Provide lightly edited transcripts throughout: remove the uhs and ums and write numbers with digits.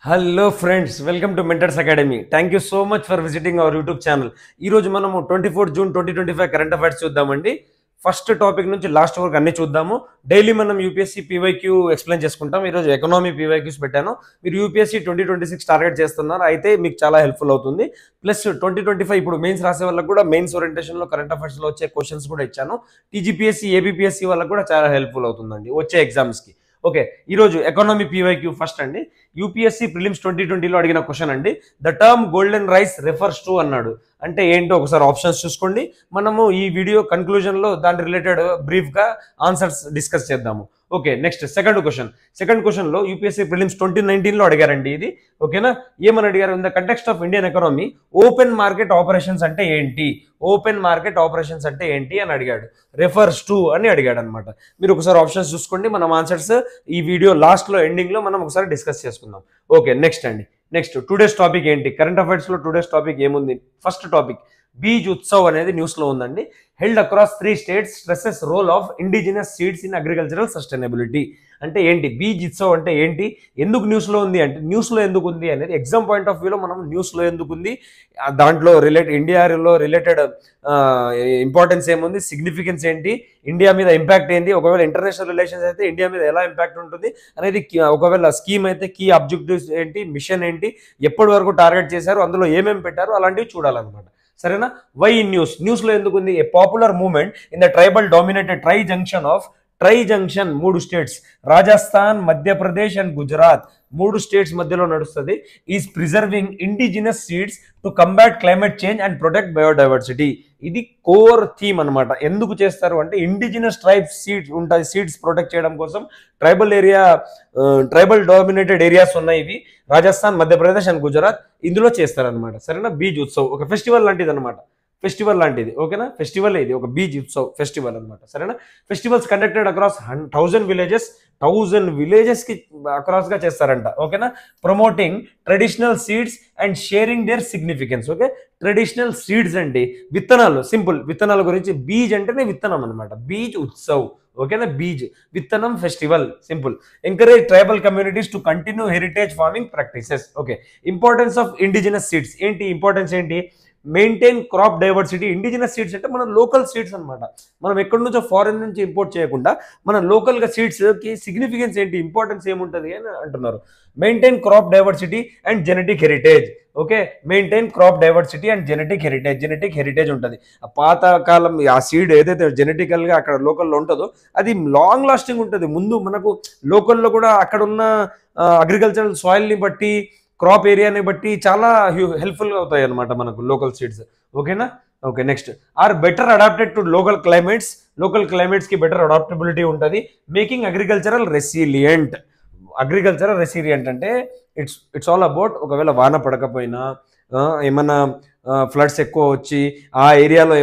Hello friends, welcome to mentors academy. Thank you so much for visiting our YouTube channel. ఈ రోజు మనము 24 June 2025 current affairs చూద్దామండి. First topic నుంచి last వరకు అన్ని చూద్దాము. డైలీ మనం యూపీఎస్సీ పీవైక్యూ ఎక్స్ప్లెయిన్ చేసుకుంటాం. ఈరోజు ఎకనామీ పీవైక్యూస్ పెట్టాను. మీరు యూపీఎస్సీ 2026 టార్గెట్ చేస్తున్నారు, అయితే మీకు చాలా హెల్ప్ఫుల్ అవుతుంది. ప్లస్ 2025 ఇప్పుడు మెయిన్స్ రాసే వాళ్ళకి కూడా మెయిన్స్ ఓరియంటేషన్లో కరెంట్ అఫైర్స్లో వచ్చే క్వశ్చన్స్ కూడా ఇచ్చాను. టీజీపీఎస్సీ ఏబీపీఎస్సీ వాళ్ళకి కూడా చాలా హెల్ప్ఫుల్ అవుతుందండి వచ్చే ఎగ్జామ్స్కి. ఓకే, ఈరోజు ఎకానమీ పీవైక్యూ ఫస్ట్ అండి. యూపీఎస్సీ ప్రిలిమ్స్ 2020లో అడిగిన క్వశ్చన్ అండి. The term golden rice refers to అన్నాడు. అంటే ఏంటో ఒకసారి ఆప్షన్స్ చూసుకోండి. మనము ఈ వీడియో కన్క్లూజన్లో దాని రిలేటెడ్ బ్రీఫ్గా ఆన్సర్స్ డిస్కస్ చేద్దాము. ఓకే, నెక్స్ట్ సెకండ్ క్వశ్చన్లో యూపీఎస్సీ ప్రిలిమ్స్ 2019లో అడిగారండి ఇది. ఓకేనా, ఏమని అడిగారు? In the context of Indian economy open market operations అంటే ఏంటి, ఓపెన్ మార్కెట్ ఆపరేషన్స్ అంటే ఏంటి అని అడిగాడు. రెఫర్స్ టు అని అడిగాడు అనమాట. మీరు ఒకసారి ఆప్షన్స్ చూసుకోండి. మనం ఆన్సర్స్ ఈ వీడియో లాస్ట్లో ఎండింగ్లో మనం ఒకసారి డిస్కస్ చేసుకుందాం. ఓకే, నెక్స్ట్ టుడేస్ టాపిక్ ఏంటి? కరెంట్ అఫైర్స్లో టుడేస్ టాపిక్ ఏముంది? ఫస్ట్ టాపిక్ బీజ్ ఉత్సవ్ అనేది న్యూస్లో ఉందండి. Held across 3 states stresses role of indigenous seeds in agricultural sustainability. అంటే ఏంటి బీజ్ ఉత్సవ్ అంటే ఏంటి, ఎందుకు న్యూస్లో ఉంది అంటే న్యూస్లో ఎందుకు ఉంది అనేది ఎగ్జామ్ పాయింట్ ఆఫ్ వ్యూలో మనం న్యూస్లో ఎందుకు ఉంది, దాంట్లో ఇండియాలో రిలేటెడ్ ఇంపార్టెన్స్ ఏముంది, సిగ్నిఫికెన్స్ ఏంటి, ఇండియా మీద ఇంపాక్ట్ ఏంటి, ఒకవేళ ఇంటర్నేషనల్ రిలేషన్స్ అయితే ఇండియా మీద ఎలా ఇంపాక్ట్ ఉంటుంది అనేది, ఒకవేళ స్కీమ్ అయితే కీ అబ్జెక్టివ్స్ ఏంటి, మిషన్ ఏంటి, ఎప్పటి వరకు టార్గెట్ చేశారు, అందులో ఏమేమి పెట్టారు, అలాంటివి చూడాలన్నమాట. సరేనా? వై ఇన్ న్యూస్లో ఎందుకు ఉంది? A popular movement in the tribal dominated tri junction 3 states Rajasthan, Madhya Pradesh and Gujarat 3 states మధ్యలో నడుస్తుంది. Is preserving indigenous seeds to combat climate change and protect biodiversity. ఇది కోర్ థీమ్ అనమాట. ఎందుకు చేస్తారు అంటే ఇండిజినస్ ట్రైబ్ సీడ్స్ ఉంటాయి, సీడ్స్ ప్రొటెక్ట్ చేయడం కోసం. ట్రైబల్ డామినేటెడ్ ఏరియాస్ ఉన్నాయి ఇవి, రాజస్థాన్, మధ్యప్రదేశ్ అండ్ గుజరాత్. ఇందులో చేస్తారనమాట. సరేనా? బీజ్ ఉత్సవ్ ఒక ఫెస్టివల్ లాంటిది అనమాట. ఓకేనా? ఫెస్టివల్ ఇది ఒక బీజ్ ఉత్సవ్ ఫెస్టివల్ అనమాట. సరేనా? ఫెస్టివల్స్ కండక్టెడ్ అక్రాస్ 1000 విలేజెస్కి అక్రాస్గా చేస్తారంట. ఓకేనా? Promoting traditional seeds and sharing their significance. Okay, traditional seeds అంటే విత్తనాలు, సింపుల్ విత్తనాల గురించి. బీజ్ అంటేనే విత్తనం అనమాట. బీజ్ ఉత్సవ్. ఓకేనా? బీజ్ విత్తనం festival, simple. Encourage tribal communities to continue heritage farming practices. Okay, importance of indigenous seeds ఏంటి? ఇంపార్టెన్స్ ఏంటి? Maintain crop diversity. Indigenous seeds అంటే మన లోకల్ సీడ్స్ అనమాట. మనం ఎక్కడి నుంచో ఫారెన్ నుంచి ఇంపోర్ట్ చేయకుండా మన లోకల్గా సీడ్స్కి సిగ్నిఫికెన్స్ ఏంటి, ఇంపార్టెన్స్ ఏముంటుంది అని అంటున్నారు. Maintain crop diversity and genetic heritage. Okay, maintain crop diversity and genetic heritage ఉంటుంది. ఆ పాతకాలం ఆ సీడ్ ఏదైతే జెనెటికల్గా అక్కడ లోకల్లో ఉంటుందో అది లాంగ్ లాస్టింగ్ ఉంటుంది. ముందు మనకు లోకల్లో కూడా అక్కడ ఉన్న అగ్రికల్చరల్ సాయిల్ని బట్టి, క్రాప్ ఏరియాని బట్టి చాలా హెల్ప్ఫుల్గా అవుతాయి అనమాట మనకు లోకల్ సీడ్స్. ఓకేనా? Okay, next or better adapted to local క్లైమేట్స్కి బెటర్ అడాప్టబిలిటీ ఉంటుంది. మేకింగ్ అగ్రికల్చరల్ రెసిలియంట్ అంటే ఇట్స్ ఆల్ అబౌట్ ఒకవేళ వాన పడకపోయినా, ఏమన్నా ఫ్లడ్స్ ఎక్కువ వచ్చి ఆ ఏరియాలో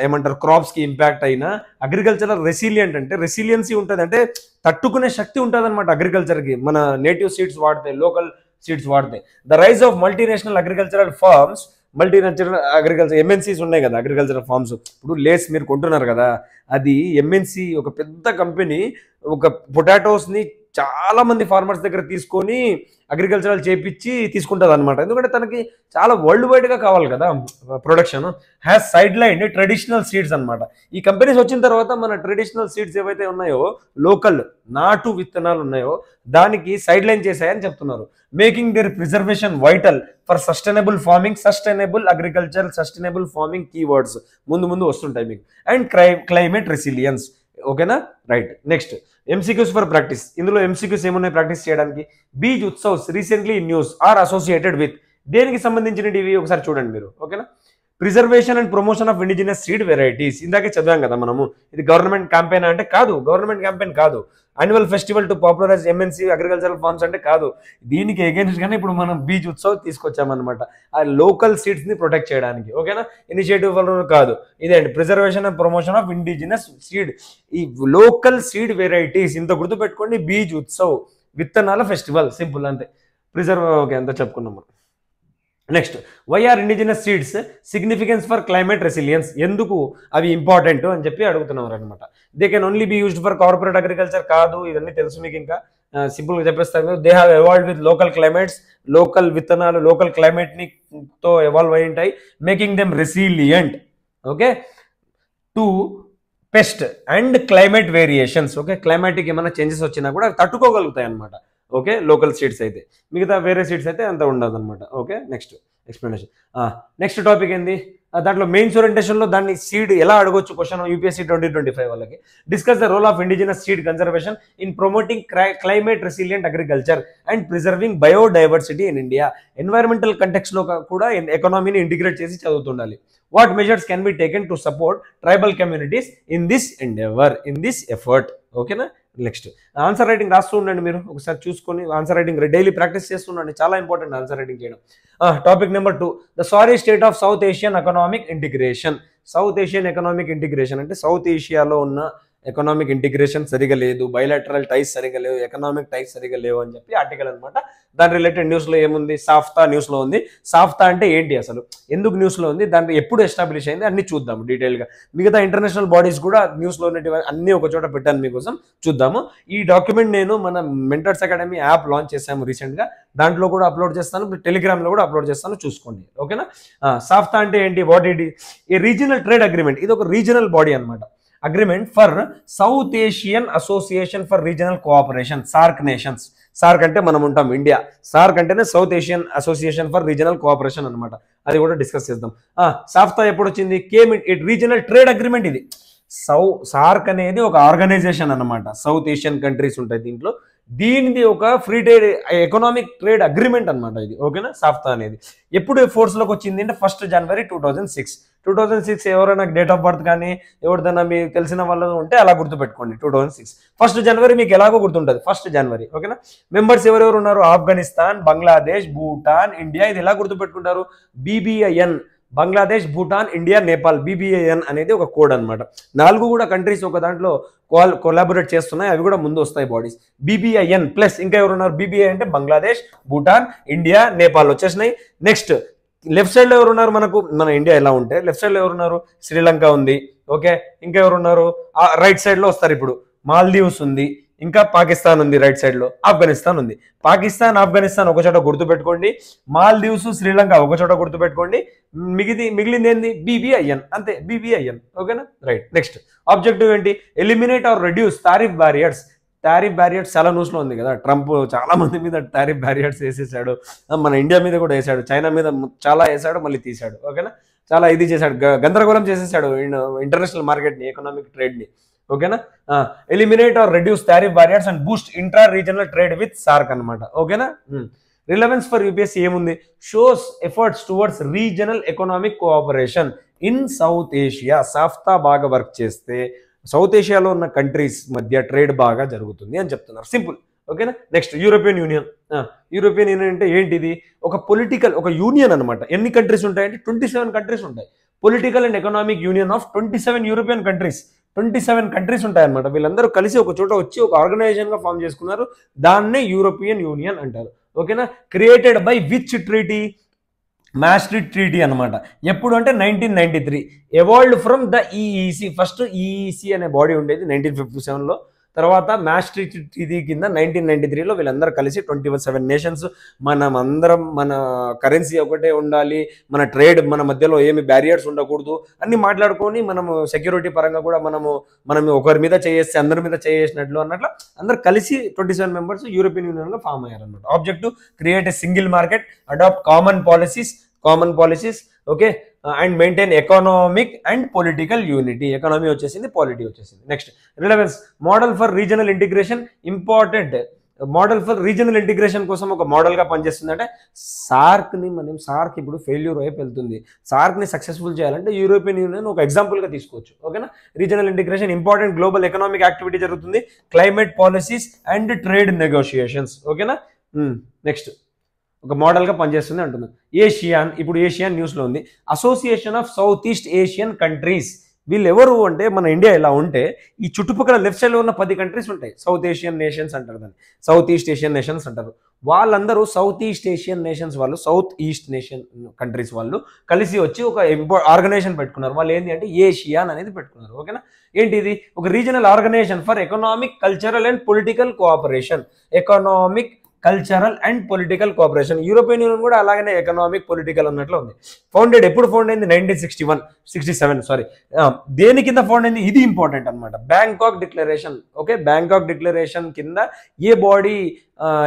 ఏమంటారు క్రాప్స్కి ఇంపాక్ట్ అయినా, అగ్రికల్చరల్ రెసిలియంట్ అంటే రెసిలియన్సీ ఉంటుంది, అంటే తట్టుకునే శక్తి ఉంటుంది అనమాట అగ్రికల్చర్కి. మన నేటివ్ సీడ్స్ వాడితే, లోకల్ సీడ్స్ వాడితే. The rise of multinational agriculture MNCs ఉన్నాయి కదా, అగ్రికల్చరల్ ఫార్మ్స్. ఇప్పుడు లేస్ మీరు కొంటున్నారు కదా, అది ఎంఎన్సీ ఒక పెద్ద కంపెనీ ఒక పొటాటోస్ని చాలా మంది ఫార్మర్స్ దగ్గర తీసుకొని అగ్రికల్చరల్ చేపించి తీసుకుంటుంది అనమాట. ఎందుకంటే తనకి చాలా వరల్డ్ వైడ్గా కావాలి కదా production. Has side line traditional seeds అనమాట. ఈ కంపెనీస్ వచ్చిన తర్వాత మన ట్రెడిషనల్ సీడ్స్ ఏవైతే ఉన్నాయో, లోకల్ నాటు విత్తనాలు ఉన్నాయో, దానికి సైడ్ లైన్ చేశాయని చెప్తున్నారు. Making their preservation vital for sustainable farming, sustainable agriculture, sustainable farming keywords ముందు వస్తుంటాయి మీకు. And climate resilience. ఓకేనా? Right. Next MCQs for practice. ఇందులో ఎంసీక్యూస్ ఏమున్నాయి ప్రాక్టీస్ చేయడానికి? Beej Utsavs recently news are associated with. దేనికి సంబంధించినవి ఇవి ఒకసారి చూడండి మీరు. ఓకేనా? Preservation and promotion of indigenous seed varieties. ఇందాకే చదివాం కదా మనము. ఇది గవర్నమెంట్ క్యాంపెయిన్ అంటే కాదు, గవర్నమెంట్ క్యాంపెయిన్ కాదు. Annual festival to popularise MNC agricultural forms అంటే కాదు. దీనికి అగేన్స్ట్ గానే ఇప్పుడు మనం బీజ్ ఉత్సవ్ తీసుకొచ్చామన్నమాట, ఆ లోకల్ సీడ్స్ ని ప్రొటెక్ట్ చేయడానికి. ఓకేనా? ఇనిషియేటివ్ కాదు ఇదేంటి, preservation and promotion of indigenous seed, ఈ లోకల్ సీడ్ వెరైటీస్. ఇంత గుర్తుపెట్టుకోండి, బీజ్ ఉత్సవ్ విత్తనాల ఫెస్టివల్, సింపుల్ అంతే. ఓకే, అంతా చెప్పుకున్నాం మనం. Next, why are indigenous seeds significance for climate resilience. ఎందుకు అవి ఇంపార్టెంట్ అని చెప్పి అడుగుతున్నారు అనమాట. They can only be used for corporate agriculture కాదు, ఇవన్నీ తెలుసు మీకు. ఇంకా సింపుల్గా చెప్పేస్తాను, they have evolved with local climates, local విత్తనాలు లోకల్ క్లైమేట్ని తో ఎవాల్వ్ అయి ఉంటాయి, making them resilient okay to pest and climate variations. Okay, climatic ఏమైనా చేంజెస్ వచ్చినా కూడా అవి తట్టుకోగలుగుతాయి అనమాట. ఓకే, లోకల్ సీడ్స్ అయితే, మిగతా వేరే సీడ్స్ అయితే అంత ఉండదు అనమాట. Okay, next explanation. Next topic ఏంది, దాంట్లో మెయిన్స్ ఓరియంటేషన్లో దాన్ని సీడ్ ఎలా అడగొచ్చు క్వశ్చన్ యూపీఎస్సీ 2025 వాళ్ళకి. Discuss the role of indigenous seed conservation in promoting climate resilient agriculture and preserving biodiversity in India. Environmental కంటెక్స్లో కూడా ఎకానమీని ఇంటిగ్రేట్ చేసి చదువుతుండాలి. What measures can be taken to support tribal communities in this endeavour, in this effort. ఓకేనా, next answer writing రాస్తూ ఉండండి, మీరు ఒకసారి చూసుకొని ఆన్సర్ రైటింగ్ డైలీ ప్రాక్టీస్ చేస్తుండండి, చాలా ఇంపార్టెంట్ ఆన్సర్ రైటింగ్ చేయడం. Topic number 2, the sorry state of south Asian economic integration. South Asian economic integration అంటే సౌత్ ఏషియాలో ఉన్న ఎకనామిక్ ఇంటిగ్రేషన్ సరిగా లేదు, బయలాటరల్ టైస్ సరిగా లేవు, ఎకనామిక్ టైస్ సరిగా లేవు అని చెప్పి ఆర్టికల్ అనమాట. దాని రిలేటెడ్ న్యూస్లో ఏముంది, సాఫ్తా న్యూస్లో ఉంది. సాఫ్తా అంటే ఏంటి, అసలు ఎందుకు న్యూస్లో ఉంది, దాంట్లో ఎప్పుడు ఎస్టాబ్లిష్ అయింది అన్ని చూద్దాము డీటెయిల్గా. మిగతా ఇంటర్నేషనల్ బాడీస్ కూడా న్యూస్లో ఉన్నటువంటి అన్ని ఒక చోట పెట్టాను మీకోసం, చూద్దాము. ఈ డాక్యుమెంట్ నేను మన మెంటర్స్ అకాడమీ యాప్ లాంచ్ చేశాము రీసెంట్గా, దాంట్లో కూడా అప్లోడ్ చేస్తాను, టెలిగ్రామ్లో కూడా అప్లోడ్ చేస్తాను, చూసుకోండి. ఓకేనా, సాఫ్తా అంటే ఏంటి, what it is a regional trade agreement. ఇది ఒక రీజనల్ బాడీ అనమాట. Agreement for south Asian association for regional cooperation, SAARC nations. SAARC అంటే మనం ఉంటాం ఇండియా, సార్క్ అంటేనే south Asian association for regional cooperation అనమాట. అది కూడా డిస్కస్ చేద్దాం. సాఫ్తా ఎప్పుడు వచ్చింది, came it regional trade agreement. ఇది సార్క్ అనేది ఒక ఆర్గనైజేషన్ అనమాట, సౌత్ ఏషియన్ కంట్రీస్ ఉంటాయి దీంట్లో. దీనిది ఒక free trade economic trade agreement అనమాట ఇది. ఓకేనా, సాఫ్తా అనేది ఎప్పుడు ఫోర్స్లోకి వచ్చింది అంటే 1 జనవరి 2006. 2006 ఎవరైనా డేట్ ఆఫ్ బర్త్ కానీ ఎవరిదైనా మీకు తెలిసిన వాళ్ళు ఉంటే అలా గుర్తుపెట్టుకోండి. 2006 1 జనవరి మీకు ఎలాగో గుర్తుంటుంది, 1 జనవరి. ఓకేనా, మెంబర్స్ ఎవరెవరు ఉన్నారు, ఆఫ్ఘనిస్తాన్, బంగ్లాదేశ్, భూటాన్, ఇండియా. ఇది ఎలా గుర్తుపెట్టుకుంటారు, BBIN, Bangladesh, Bhutan, India, Nepal. BBIN అనేది ఒక కోడ్ అనమాట. 4 కూడా కంట్రీస్ ఒక దాంట్లో కొలాబొరేట్ చేస్తున్నాయి, అవి కూడా ముందు వస్తాయి బాడీస్. BBIN ప్లస్ ఇంకా ఎవరున్నారు, BBI అంటే బంగ్లాదేశ్, భూటాన్, ఇండియా, నేపాల్ వచ్చేసినాయి. నెక్స్ట్ లెఫ్ట్ సైడ్లో ఎవరున్నారు, మనకు మన ఇండియా ఎలా ఉంటే లెఫ్ట్ సైడ్లో ఎవరున్నారు, శ్రీలంక ఉంది. ఓకే, ఇంకా ఎవరున్నారు, రైట్ సైడ్లో వస్తారు ఇప్పుడు, మాల్దీవ్స్ ఉంది, ఇంకా పాకిస్తాన్ ఉంది, రైట్ సైడ్లో ఆఫ్ఘనిస్తాన్ ఉంది. పాకిస్తాన్, ఆఫ్ఘనిస్తాన్ ఒక చోట గుర్తుపెట్టుకోండి, మాల్దీవ్స్, శ్రీలంక ఒక చోట గుర్తుపెట్టుకోండి. మిగిలింది ఏంది, BBIN, అంతే, BBIN. ఓకేనా, రైట్. నెక్స్ట్ ఆబ్జెక్టివ్ ఏంటి, eliminate or reduce tariff barriers. Tariff barriers చాలా న్యూస్లో ఉంది కదా, ట్రంప్ చాలా మంది మీద టారిఫ్ బ్యారియర్స్ వేసేసాడు, మన ఇండియా మీద కూడా వేసాడు, చైనా మీద చాలా వేసాడు, మళ్ళీ తీసాడు. ఓకేనా, చాలా ఇది చేశాడు, గందరగోళం చేసేసాడు ఇంటర్నేషనల్ మార్కెట్ని, ఎకనామిక్ ట్రేడ్ని. ఓకేనా, eliminate or reduce tariff barriers and boost intra regional trade with SAARC అనమాట. ఓకేనా, రిలవెన్స్ ఫర్ యూపీఎస్సీ ఏముంది, shows efforts towards regional economic cooperation in South Asia. SAFTA బాగా వర్క్ చేస్తే సౌత్ ఏషియాలో ఉన్న కంట్రీస్ మధ్య ట్రేడ్ బాగా జరుగుతుంది అని చెప్తున్నారు, సింపుల్. ఓకేనా, next European union. European union అంటే ఏంటిది, ఒక పొలిటికల్ ఒక యూనియన్ అనమాట. ఎన్ని కంట్రీస్ ఉంటాయంటే 27 కంట్రీస్ ఉంటాయి. Political and economic union of 27 European countries. 27 countries ఉంటాయన్నమాట. వీళ్ళందరూ కలిసి ఒక చోట వచ్చి ఒక ఆర్గనైజేషన్గా ఫామ్ చేసుకున్నారు, దాన్నే యూరోపియన్ యూనియన్ అంటారు. ఓకేనా, created by which treaty, Maastricht treaty అనమాట. ఎప్పుడు అంటే 1993. Evolved from the EEC. First EEC అనే బాడీ ఉండేది 1957లో, తర్వాత మాస్ట్రిక్ట్ ట్రీటీ కింద 1993లో వీళ్ళందరూ కలిసి 27 నేషన్స్, మనం అందరం మన కరెన్సీ ఒకటే ఉండాలి, మన ట్రేడ్ మన మధ్యలో ఏమి బ్యారియర్స్ ఉండకూడదు అన్ని మాట్లాడుకొని మనము సెక్యూరిటీ పరంగా కూడా మనం ఒకరి మీద చేస్తే అందరి మీద చేసినట్లు అన్నట్లు అందరు కలిసి 27 మెంబర్స్ యూరోపియన్ యూనియన్గా ఫామ్ అయ్యారు అనమాట. Objective create a single market, adopt common policies okay, and maintain economic and political unity. Economy వచ్చేసింది, పాలిటీ వచ్చేసింది. Next relevance, model for regional integration. Important model for regional integration కోసం ఒక మోడల్గా పనిచేస్తుంది. అంటే SAARC ఇప్పుడు ఫెయిల్యూర్ వైపు వెళ్తుంది, సార్క్ని సక్సెస్ఫుల్ చేయాలంటే యూరోపియన్ యూనియన్ ఒక ఎగ్జాంపుల్గా తీసుకోవచ్చు. ఓకేనా, regional integration important global economic activity జరుగుతుంది, climate policies and trade negotiations. ఓకేనా, నెక్స్ట్ ఒక మోడల్గా పనిచేస్తుంది అంటున్నాను. ఏషియాన్, ఇప్పుడు ఏషియన్ న్యూస్లో ఉంది, association of South East Asian countries. వీళ్ళు ఎవరు అంటే మన ఇండియా ఎలా ఉంటే ఈ చుట్టుపక్కల లెఫ్ట్ సైడ్లో ఉన్న 10 కంట్రీస్ ఉంటాయి, సౌత్ ఏషియన్ నేషన్స్ అంటారు దాన్ని, సౌత్ ఈస్ట్ ఏషియన్ నేషన్స్ అంటారు. వాళ్ళందరూ సౌత్ ఈస్ట్ ఏషియన్ నేషన్స్ వాళ్ళు, సౌత్ ఈస్ట్ నేషన్ కంట్రీస్ వాళ్ళు కలిసి వచ్చి ఒక ఆర్గనైజేషన్ పెట్టుకున్నారు. వాళ్ళు ఏంటి అంటే ఏషియాన్ అనేది పెట్టుకున్నారు. ఓకేనా, ఏంటి ఇది? ఒక regional organisation for economic, cultural and political cooperation. Economic, cultural and political cooperation. European union కూడా అలాగనే ఎకనామిక్, పొలిటికల్ అన్నట్లు ఉంది. ఫౌండెడ్ ఎప్పుడు ఫౌండ్ అయింది? 1967 సారీ. దేని కింద ఫౌండ్ అయింది? ఇది ఇంపార్టెంట్ అనమాట. Bangkok declaration. Okay, Bangkok declaration కింద ఏ బాడీ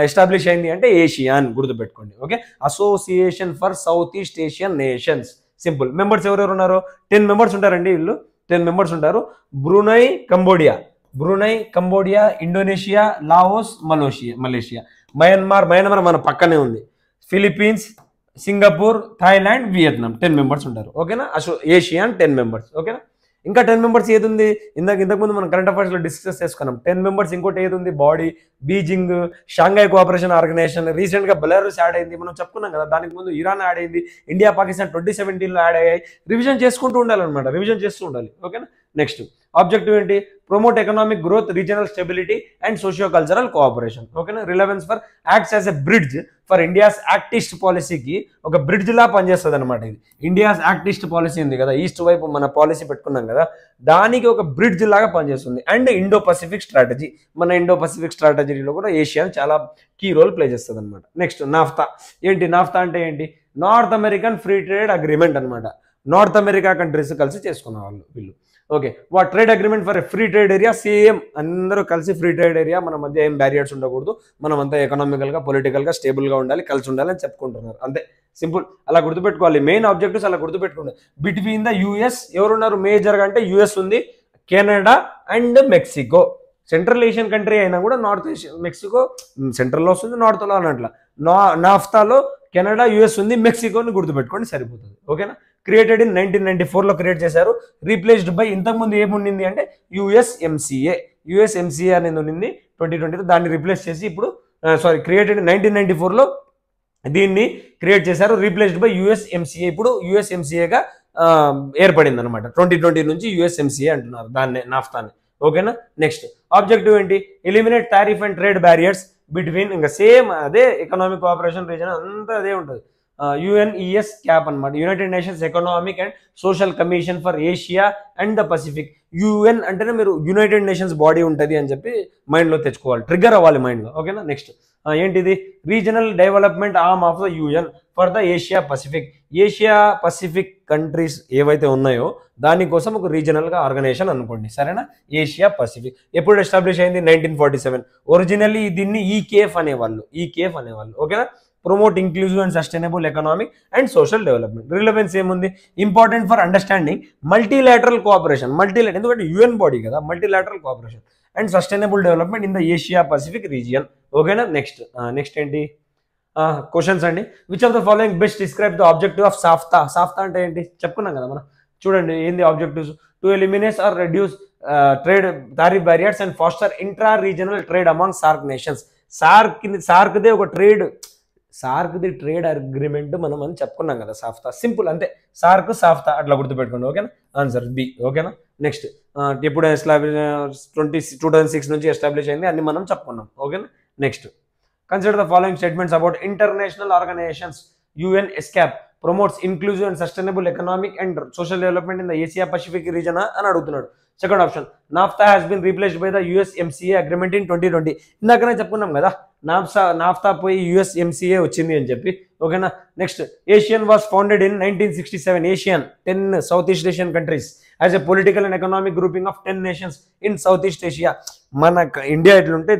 ఎస్టాబ్లిష్ అయింది అంటే ఏషియాన్, గుర్తుపెట్టుకోండి. Okay, association for south East Asian nations. Simple. Members ఎవరెవరు ఉన్నారు? 10 మెంబర్స్ ఉంటారండి. వీళ్ళు 10 మెంబర్స్ ఉంటారు. Brunei, Cambodia, Indonesia, Laos, Malaysia, Myanmar మన పక్కనే ఉంది, Philippines, Singapore, Thailand, Vietnam. 10 members ఉంటారు. ఓకేనా, ఏషియాన్ 10 మెంబర్స్. ఓకేనా, ఇంకా 10 మెంబర్స్ ఏది ఉంది? ఇంతకుముందు మనం కరెంట్ అఫైర్స్లో డిస్కస్ చేసుకున్నాం. 10 మెంబర్స్ ఇంకోటి ఏది ఉంది? Body, Beijing, Shanghai cooperation organisation. రీసెంట్గా బెలారస్ యాడ్ అయింది, మనం చెప్పుకున్నాం కదా. దానికి ముందు ఇరాన్ యాడ్ అయింది, ఇండియా, పాకిస్తాన్ 2017లో యాడ్ అయ్యాయి. రివిజన్ చేసుకుంటూ ఉండాలన్నమాట, రివిజన్ చేస్తూ ఉండాలి. ఓకేనా, నెక్స్ట్ ఆబ్జెక్టివ్ ఏంటి? Promote economic growth, regional stability and socio cultural cooperation. ఓకేనా, relevance for acts as a bridge for India's act east పాలసీకి ఒక బ్రిడ్జ్ లా పనిచేస్తుంది అనమాట. ఇది ఇండియాస్ యాక్ట్ ఈస్ట్ పాలసీ ఉంది కదా, ఈస్ట్ వైపు మన పాలసీ పెట్టుకున్నాం కదా, దానికి ఒక బ్రిడ్జ్ లాగా పనిచేస్తుంది. అండ్ ఇండో పసిఫిక్ స్ట్రాటజీ, మన ఇండో పసిఫిక్ స్ట్రాటజీలో కూడా ఏషియా చాలా కీ రోల్ ప్లే చేస్తుంది అనమాట. Next naphtha. ఏంటి నాఫ్తా అంటే? ఏంటి? North American free trade agreement అనమాట. నార్త్ అమెరికా కంట్రీస్ కలిసి చేసుకున్న వాళ్ళు వీళ్ళు. Okay, what trade agreement for free trade area. Same అందరూ కలిసి ఫ్రీ ట్రేడ్ ఏరియా, మన మధ్య ఏం బ్యారియర్స్ ఉండకూడదు, మనం అంతా ఎకనామికల్గా, పొలిటికల్గా స్టేబుల్గా ఉండాలి, కలిసి ఉండాలి అని చెప్పుకుంటున్నారు. అంతే, సింపుల్. అలా గుర్తుపెట్టుకోవాలి. మెయిన్ ఆబ్జెక్టివ్స్ అలా గుర్తుపెట్టుకోండి. బిట్వీన్ ద యుఎస్ ఎవరున్నారు మేజర్గా అంటే? యుఎస్ ఉంది, Canada and Mexico. Central Asian country అయినా కూడా నార్త్ ఏషియన్, మెక్సికో సెంట్రల్లో వస్తుంది, నార్త్లో అన్నట్ల. నాఫ్తాలో కెనడా, యుఎస్ ఉంది, మెక్సికోని గుర్తుపెట్టుకోండి, సరిపోతుంది. ఓకేనా, క్రియేటెడ్ ఇన్ 1994లో క్రియేట్ చేశారు. రీప్లేస్డ్ బై, ఇంతకుముందు ఏముండింది అంటే యుఎస్ఎంసీఏ అనేది ఉండింది 2020లో. దాన్ని రీప్లేస్ చేసి ఇప్పుడు క్రియేటెడ్ ఇన్ 1994లో దీన్ని క్రియేట్ చేశారు. Replaced by USMCA. ఇప్పుడు యుఎస్ఎంసీఏగా ఏర్పడింది అనమాట. 2020 నుంచి యుఎస్ఎంసీఏ అంటున్నారు దాన్ని, నాఫ్తాని. ఓకేనా, నెక్స్ట్ ఆబ్జెక్టివ్ ఏంటి? Eliminate tariff and trade barriers between, ఇంకా సేమ్ అదే ఎకనామిక్ కోఆపరేషన్ రీజన్ అంతా అదే ఉంటుంది. యుఎన్ఈఎస్ క్యాప్ అనమాట, United nations economic and social commission for Asia and the Pacific. UN అంటేనే మీరు యునైటెడ్ నేషన్స్ బాడీ ఉంటుంది అని చెప్పి మైండ్లో తెచ్చుకోవాలి, ట్రిగ్గర్ అవ్వాలి మైండ్లో. ఓకేనా, నెక్స్ట్ ఏంటిది? Regional development arm of the UN for the Asia Pacific. Asia Pacific countries ఏవైతే ఉన్నాయో దానికోసం ఒక రీజనల్గా ఆర్గనైజేషన్ అనుకోండి, సరేనా? Asia Pacific. ఎప్పుడు ఎస్టాబ్లిష్ అయింది? 1947. ఒరిజినల్లీ దీన్ని ఈకేఎఫ్ అనేవాళ్ళు. ఓకేనా, promote inclusive and sustainable economic and social development. Relevance ఏముంది? Important for understanding multilateral cooperation. ఎందుకంటే యుఎన్ బాడీ కదా, multilateral cooperation and sustainable development in the Asia Pacific region. ఓకేనా, next ఏంటి? క్వశ్చన్స్ అండి. Which of the following best describe the objective of SAFTA. SAFTA అంటే ఏంటి చెప్పుకున్నాం కదా మనం. చూడండి ఏంది objectives? To eliminate or reduce trade tariff barriers and foster intra regional trade among SAARC nations. సార్క్దే ఒక సార్క్ది ట్రేడ్ అగ్రిమెంట్ మనం అని చెప్పుకున్నాం కదా, సాఫ్తా. సింపుల్, అంతే. సాఫ్తా అట్లా గుర్తుపెట్టుకోండి. ఓకేనా, ఆన్సర్ బి. ఓకేనా, నెక్స్ట్ ఎప్పుడు 2006 నుంచి ఎస్టాబ్లిష్ అయింది అన్ని మనం చెప్పుకున్నాం. ఓకేనా, next consider the following statements about international organisations. UN ESCAP promotes inclusive and sustainable economic and social development in the Asia Pacific region అని అడుగుతున్నాడు. Second option, NAFTA has been replaced by the USMCA agreement in 2020. ఇందాకనే చెప్పుకున్నాం కదా, naphtha పోయి యుఎస్ఎంసీఏ వచ్చింది అని చెప్పి. ఓకేనా, next Asian was founded in 1967. Asian 10 south East Asian countries as a political and economic grouping of 10 nations in south east Asia. మన India ఇట్లుంటే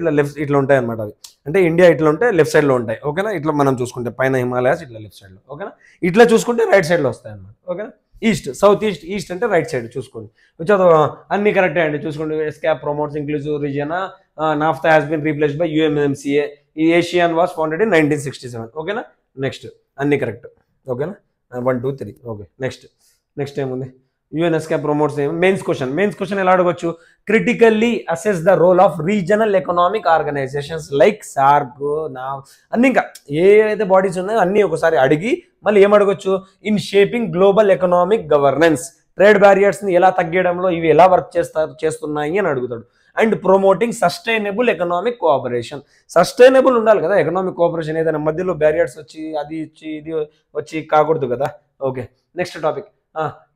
ఇట్లా ఉంటాయి అనమాట అవి. అంటే ఇండియా ఇట్లా ఉంటే లెఫ్ట్ సైడ్లో ఉంటాయి. ఓకేనా, ఇట్లా మనం చూసుకుంటే పైన హిమాలయాస్ ఇట్లా లెఫ్ట్ సైడ్లో. ఓకేనా, ఇట్లా చూసుకుంటే రైట్ సైడ్లో వస్తాయి అనమాట. ఓకేనా, సౌత్ ఈస్ట్ అంటే రైట్ సైడ్ చూసుకోండి. అన్ని కరెక్టే అండి, చూసుకోండి. ESCAP promotes inclusive region. NAFTA has been replaced by USMCA. ఈ ఏషియన్ వాస్ ఫౌండెడ్ ఇన్ 1967. ఓకేనా, నెక్స్ట్ అన్ని కరెక్ట్. ఓకేనా, 1 2 3. ఓకే, నెక్స్ట్ ఏముంది? యుఎన్ఎస్కే ప్రమోట్స్. మెయిన్స్ క్వశ్చన్ ఎలా అడగొచ్చు? Critically assess the role of regional economic organisations like SAARC, అన్ని ఇంకా ఏదైతే బాడీస్ ఉన్నాయో అన్ని ఒకసారి అడిగి మళ్ళీ ఏం అడగొచ్చు? In shaping global economic governance. Trade బ్యారియర్స్ని ఎలా తగ్గడంలో ఇవి ఎలా వర్క్ చేస్తున్నాయి అని అడుగుతాడు. And promoting sustainable economic cooperation. Sustainable ఉండాలి కదా ఎకనామిక్ కోఆపరేషన్, ఏదైనా మధ్యలో బ్యారియర్స్ వచ్చి అది ఇచ్చి ఇది వచ్చి కాకూడదు కదా. Okay, next topic,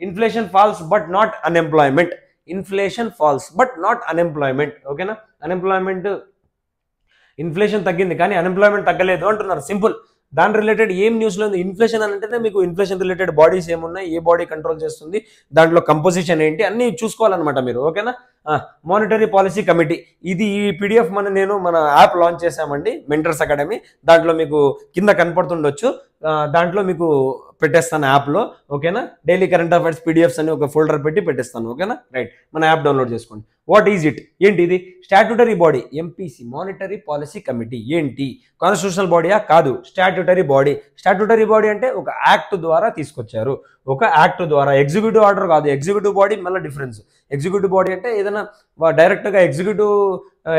inflation falls but not unemployment. Inflation falls but not unemployment. ఓకేనా, అన్ఎంప్లాయ్మెంట్ ఇన్ఫ్లేషన్ తగ్గింది కానీ అన్ఎంప్లాయ్మెంట్ తగ్గలేదు అంటున్నారు. సింపుల్, దాని రిలేటెడ్ ఏం న్యూస్లో ఉంది? ఇన్ఫ్లేషన్ అని అంటేనే మీకు ఇన్ఫ్లేషన్ రిలేటెడ్ బాడీస్ ఏమున్నాయి, ఏ బాడీ కంట్రోల్ చేస్తుంది, దాంట్లో కంపోజిషన్ ఏంటి అన్నీ చూసుకోవాలన్నమాట మీరు. ఓకేనా, మానిటరీ పాలసీ కమిటీ, ఇది ఈ పీడిఎఫ్ మన యాప్ లాంచ్ చేసామండి, మెంటర్స్ అకాడమీ. దాంట్లో మీకు కింద కనపడుతుండొచ్చు, దాంట్లో మీకు పెట్టేస్తాను యాప్లో. ఓకేనా, డైలీ కరెంట్ అఫైర్స్ పీడిఎఫ్స్ అని ఒక ఫోల్డర్ పెట్టి పెట్టేస్తాను. ఓకేనా, రైట్, మన యాప్ డౌన్లోడ్ చేసుకోండి. వాట్ ఈజ్ ఇట్, ఏంటి ఇది? Statutory body, MPC monetary policy committee. ఏంటి, కాన్స్టిట్యూషనల్ బాడీయా? కాదు, స్టాట్యూటరీ బాడీ. స్టాట్యూటరీ బాడీ అంటే ఒక యాక్ట్ ద్వారా తీసుకొచ్చారు, ఒక యాక్ట్ ద్వారా, ఎగ్జిక్యూటివ్ ఆర్డర్ కాదు. ఎగ్జిక్యూటివ్ బాడీ మళ్ళీ డిఫరెన్స్. ఎగ్జిక్యూటివ్ బాడీ అంటే ఏదైనా డైరెక్ట్గా ఎగ్జిక్యూటివ్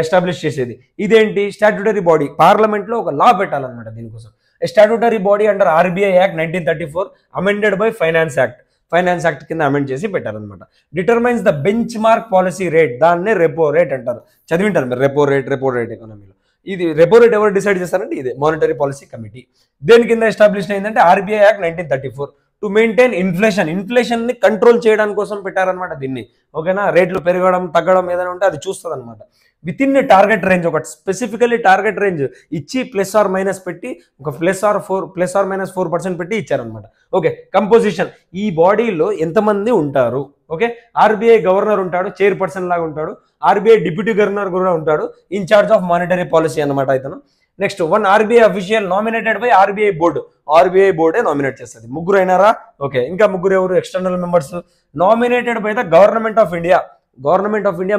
ఎస్టాబ్లిష్ చేసేది. ఇదేంటి, స్టాట్యూటరీ బాడీ, పార్లమెంట్లో ఒక లా పెట్టాలన్నమాట దీనికోసం. Statutory body under RBI act 1934 amended by finance act కింద అమెండ్ చేసి పెట్టారనమాట. Determines the bench mark policy rate, దాన్నే రెపో రేట్ అంటారు. చదివింటారు మీరు, రెపో రేట్ ఎకానమీలో. ఇది రెపో రేట్ ఎవరు డిసైడ్ చేస్తారంటే ఇదే మానిటరీ పాలసీ కమిటీ. దేని కింద ఎస్టాబ్లిష్ అయిందంటే RBI act 1934 to maintain inflation ని కంట్రోల్ చేయడానికి కోసం పెట్టారనమాట దీన్ని. ఓకేనా, రేట్లు పెరగడం తగ్గడం ఏదైనా ఉంటే అది చూస్తుంది అనమాట. విత్ ఇన్ టార్గెట్ రేంజ్, ఒక స్పెసిఫికలీ టార్గెట్ రేంజ్ ఇచ్చి ప్లస్ ఆర్ మైనస్ పెట్టి, ఒక +4% పెట్టి ఇచ్చారనమాట. ఓకే, కంపోజిషన్, ఈ బాడీలో ఎంతమంది ఉంటారు? ఓకే, ఆర్బీఐ గవర్నర్ ఉంటాడు, చైర్పర్సన్ లాగా ఉంటాడు. ఆర్బీఐ డిప్యూటీ గవర్నర్ కూడా ఉంటాడు, ఇన్ఛార్జ్ ఆఫ్ మానిటరీ పాలసీ అనమాట ఇతను. Next, 1 RBI official nominated by RBI board. RBI బోర్డే నామినేట్ చేస్తుంది. ముగ్గురు అయినారా? ఓకే, ఇంకా ముగ్గురు ఎవరు? External members nominated by the government of India.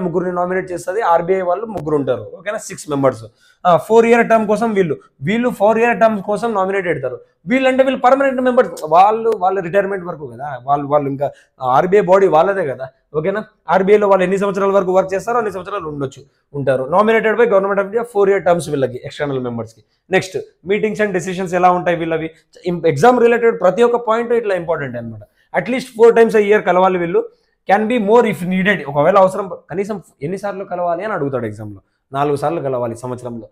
ముగ్గురిని నామినేట్ చేస్తుంది. ఆర్బీఐ వాళ్ళు ముగ్గురు ఉంటారు. ఓకేనా, 6 మెంబర్స్. 4 ఇయర్ టర్మ్ కోసం వీళ్ళు 4 ఇయర్ టర్మ్ కోసం నామినేట్ పెడతారు. వీళ్ళు పర్మనెంట్ మెంబర్స్, వాళ్ళ రిటైర్మెంట్ వరకు కదా, వాళ్ళు ఇంకా ఆర్బీఐ బాడీ వాళ్ళదే కదా. ఓకేనా, ఆర్బీఐలో వాళ్ళు ఎన్ని సంవత్సరాల వరకు వర్క్ చేస్తారో అన్ని సంవత్సరాలు ఉంటారు. Nominated by government of India, 4 year terms వీళ్ళకి, ఎక్స్టర్నల్ మెంబర్స్కి. నెక్స్ట్, మీటింగ్స్ అండ్ డెసిషన్స్ ఎలా ఉంటాయి వీళ్ళవి? ఎగ్జామ్ రిలేటెడ్ ప్రతి ఒక్క పాయింట్ ఇట్లా ఇంపార్టెంట్ అనమాట. అట్లీస్ట్ 4 times a year కలవాలి వీళ్ళు. Can be more if needed, ఒకవేళ అవసరం, కనీసం ఎన్నిసార్లు కలవాలి అని అడుగుతాడు ఎగ్జామ్లో. 4 సార్లు కలవాలి సంవత్సరంలో.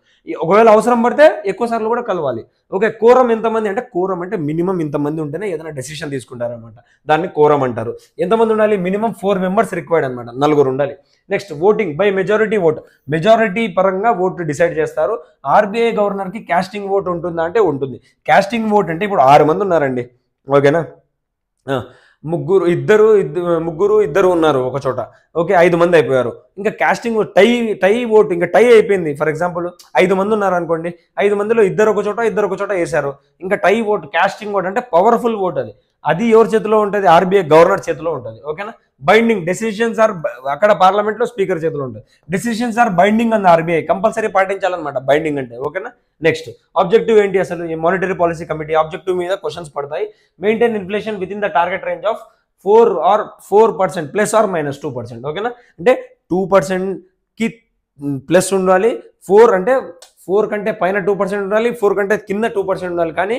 ఒకవేళ అవసరం పడితే ఎక్కువ సార్లు కూడా కలవాలి. ఓకే, కోరం ఎంతమంది అంటే, కోరం అంటే మినిమం ఇంతమంది ఉంటేనే ఏదైనా డెసిషన్ తీసుకుంటారనమాట, దాన్ని కోరం అంటారు. ఎంతమంది ఉండాలి? మినిమం 4 members రిక్వైర్డ్ అనమాట, 4 ఉండాలి. Next, voting by majority vote, majority పరంగా ఓటు డిసైడ్ చేస్తారు. ఆర్బీఐ గవర్నర్కి క్యాస్టింగ్ ఓట్ ఉంటుందా అంటే ఉంటుంది. క్యాస్టింగ్ ఓట్ అంటే ఇప్పుడు 6 మంది ఉన్నారండి. ఓకేనా, ముగ్గురు ఇద్దరు ఉన్నారు ఒక చోట. ఓకే, 5 మంది అయిపోయారు. ఇంకా కాస్టింగ్ టై ఓట్, ఇంకా టై అయిపోయింది. ఫర్ ఎగ్జాంపుల్ 5 మంది ఉన్నారు అనుకోండి, 5 మందిలో ఇద్దరు ఒక చోట వేశారు. ఇంకా టై ఓట్, కాస్టింగ్ ఓట్ అంటే పవర్ఫుల్ ఓట్. అది ఎవరి చేతిలో ఉంటుంది? ఆర్బీఐ గవర్నర్ చేతిలో ఉంటుంది. ఓకేనా, బైండింగ్ డెసిషన్స్ ఆర్, అక్కడ పార్లమెంట్లో స్పీకర్ చేతిలో ఉంటుంది. డెసిషన్స్ ఆర్ బైండింగ్ అన్న ఆర్బీఐ కంపల్సరీ పాటించాలన్నమాట బైండింగ్ అంటే. ఓకేనా, నెక్స్ట్, ఆబ్జెక్టివ్ ఏంటి అసలు? ఈ మానిటరీ పాలసీ కమిటీ ఆబ్జెక్టివ్ మీద క్వశ్చన్స్ పడతాయి. Maintain inflation with in the target range of 4% +or -2%. ఓకేనా, అంటే 2%కి ప్లస్ ఉండాలి, 4 కంటే పైన 2% ఉండాలి, 4 కంటే కింద 2% ఉండాలి. కానీ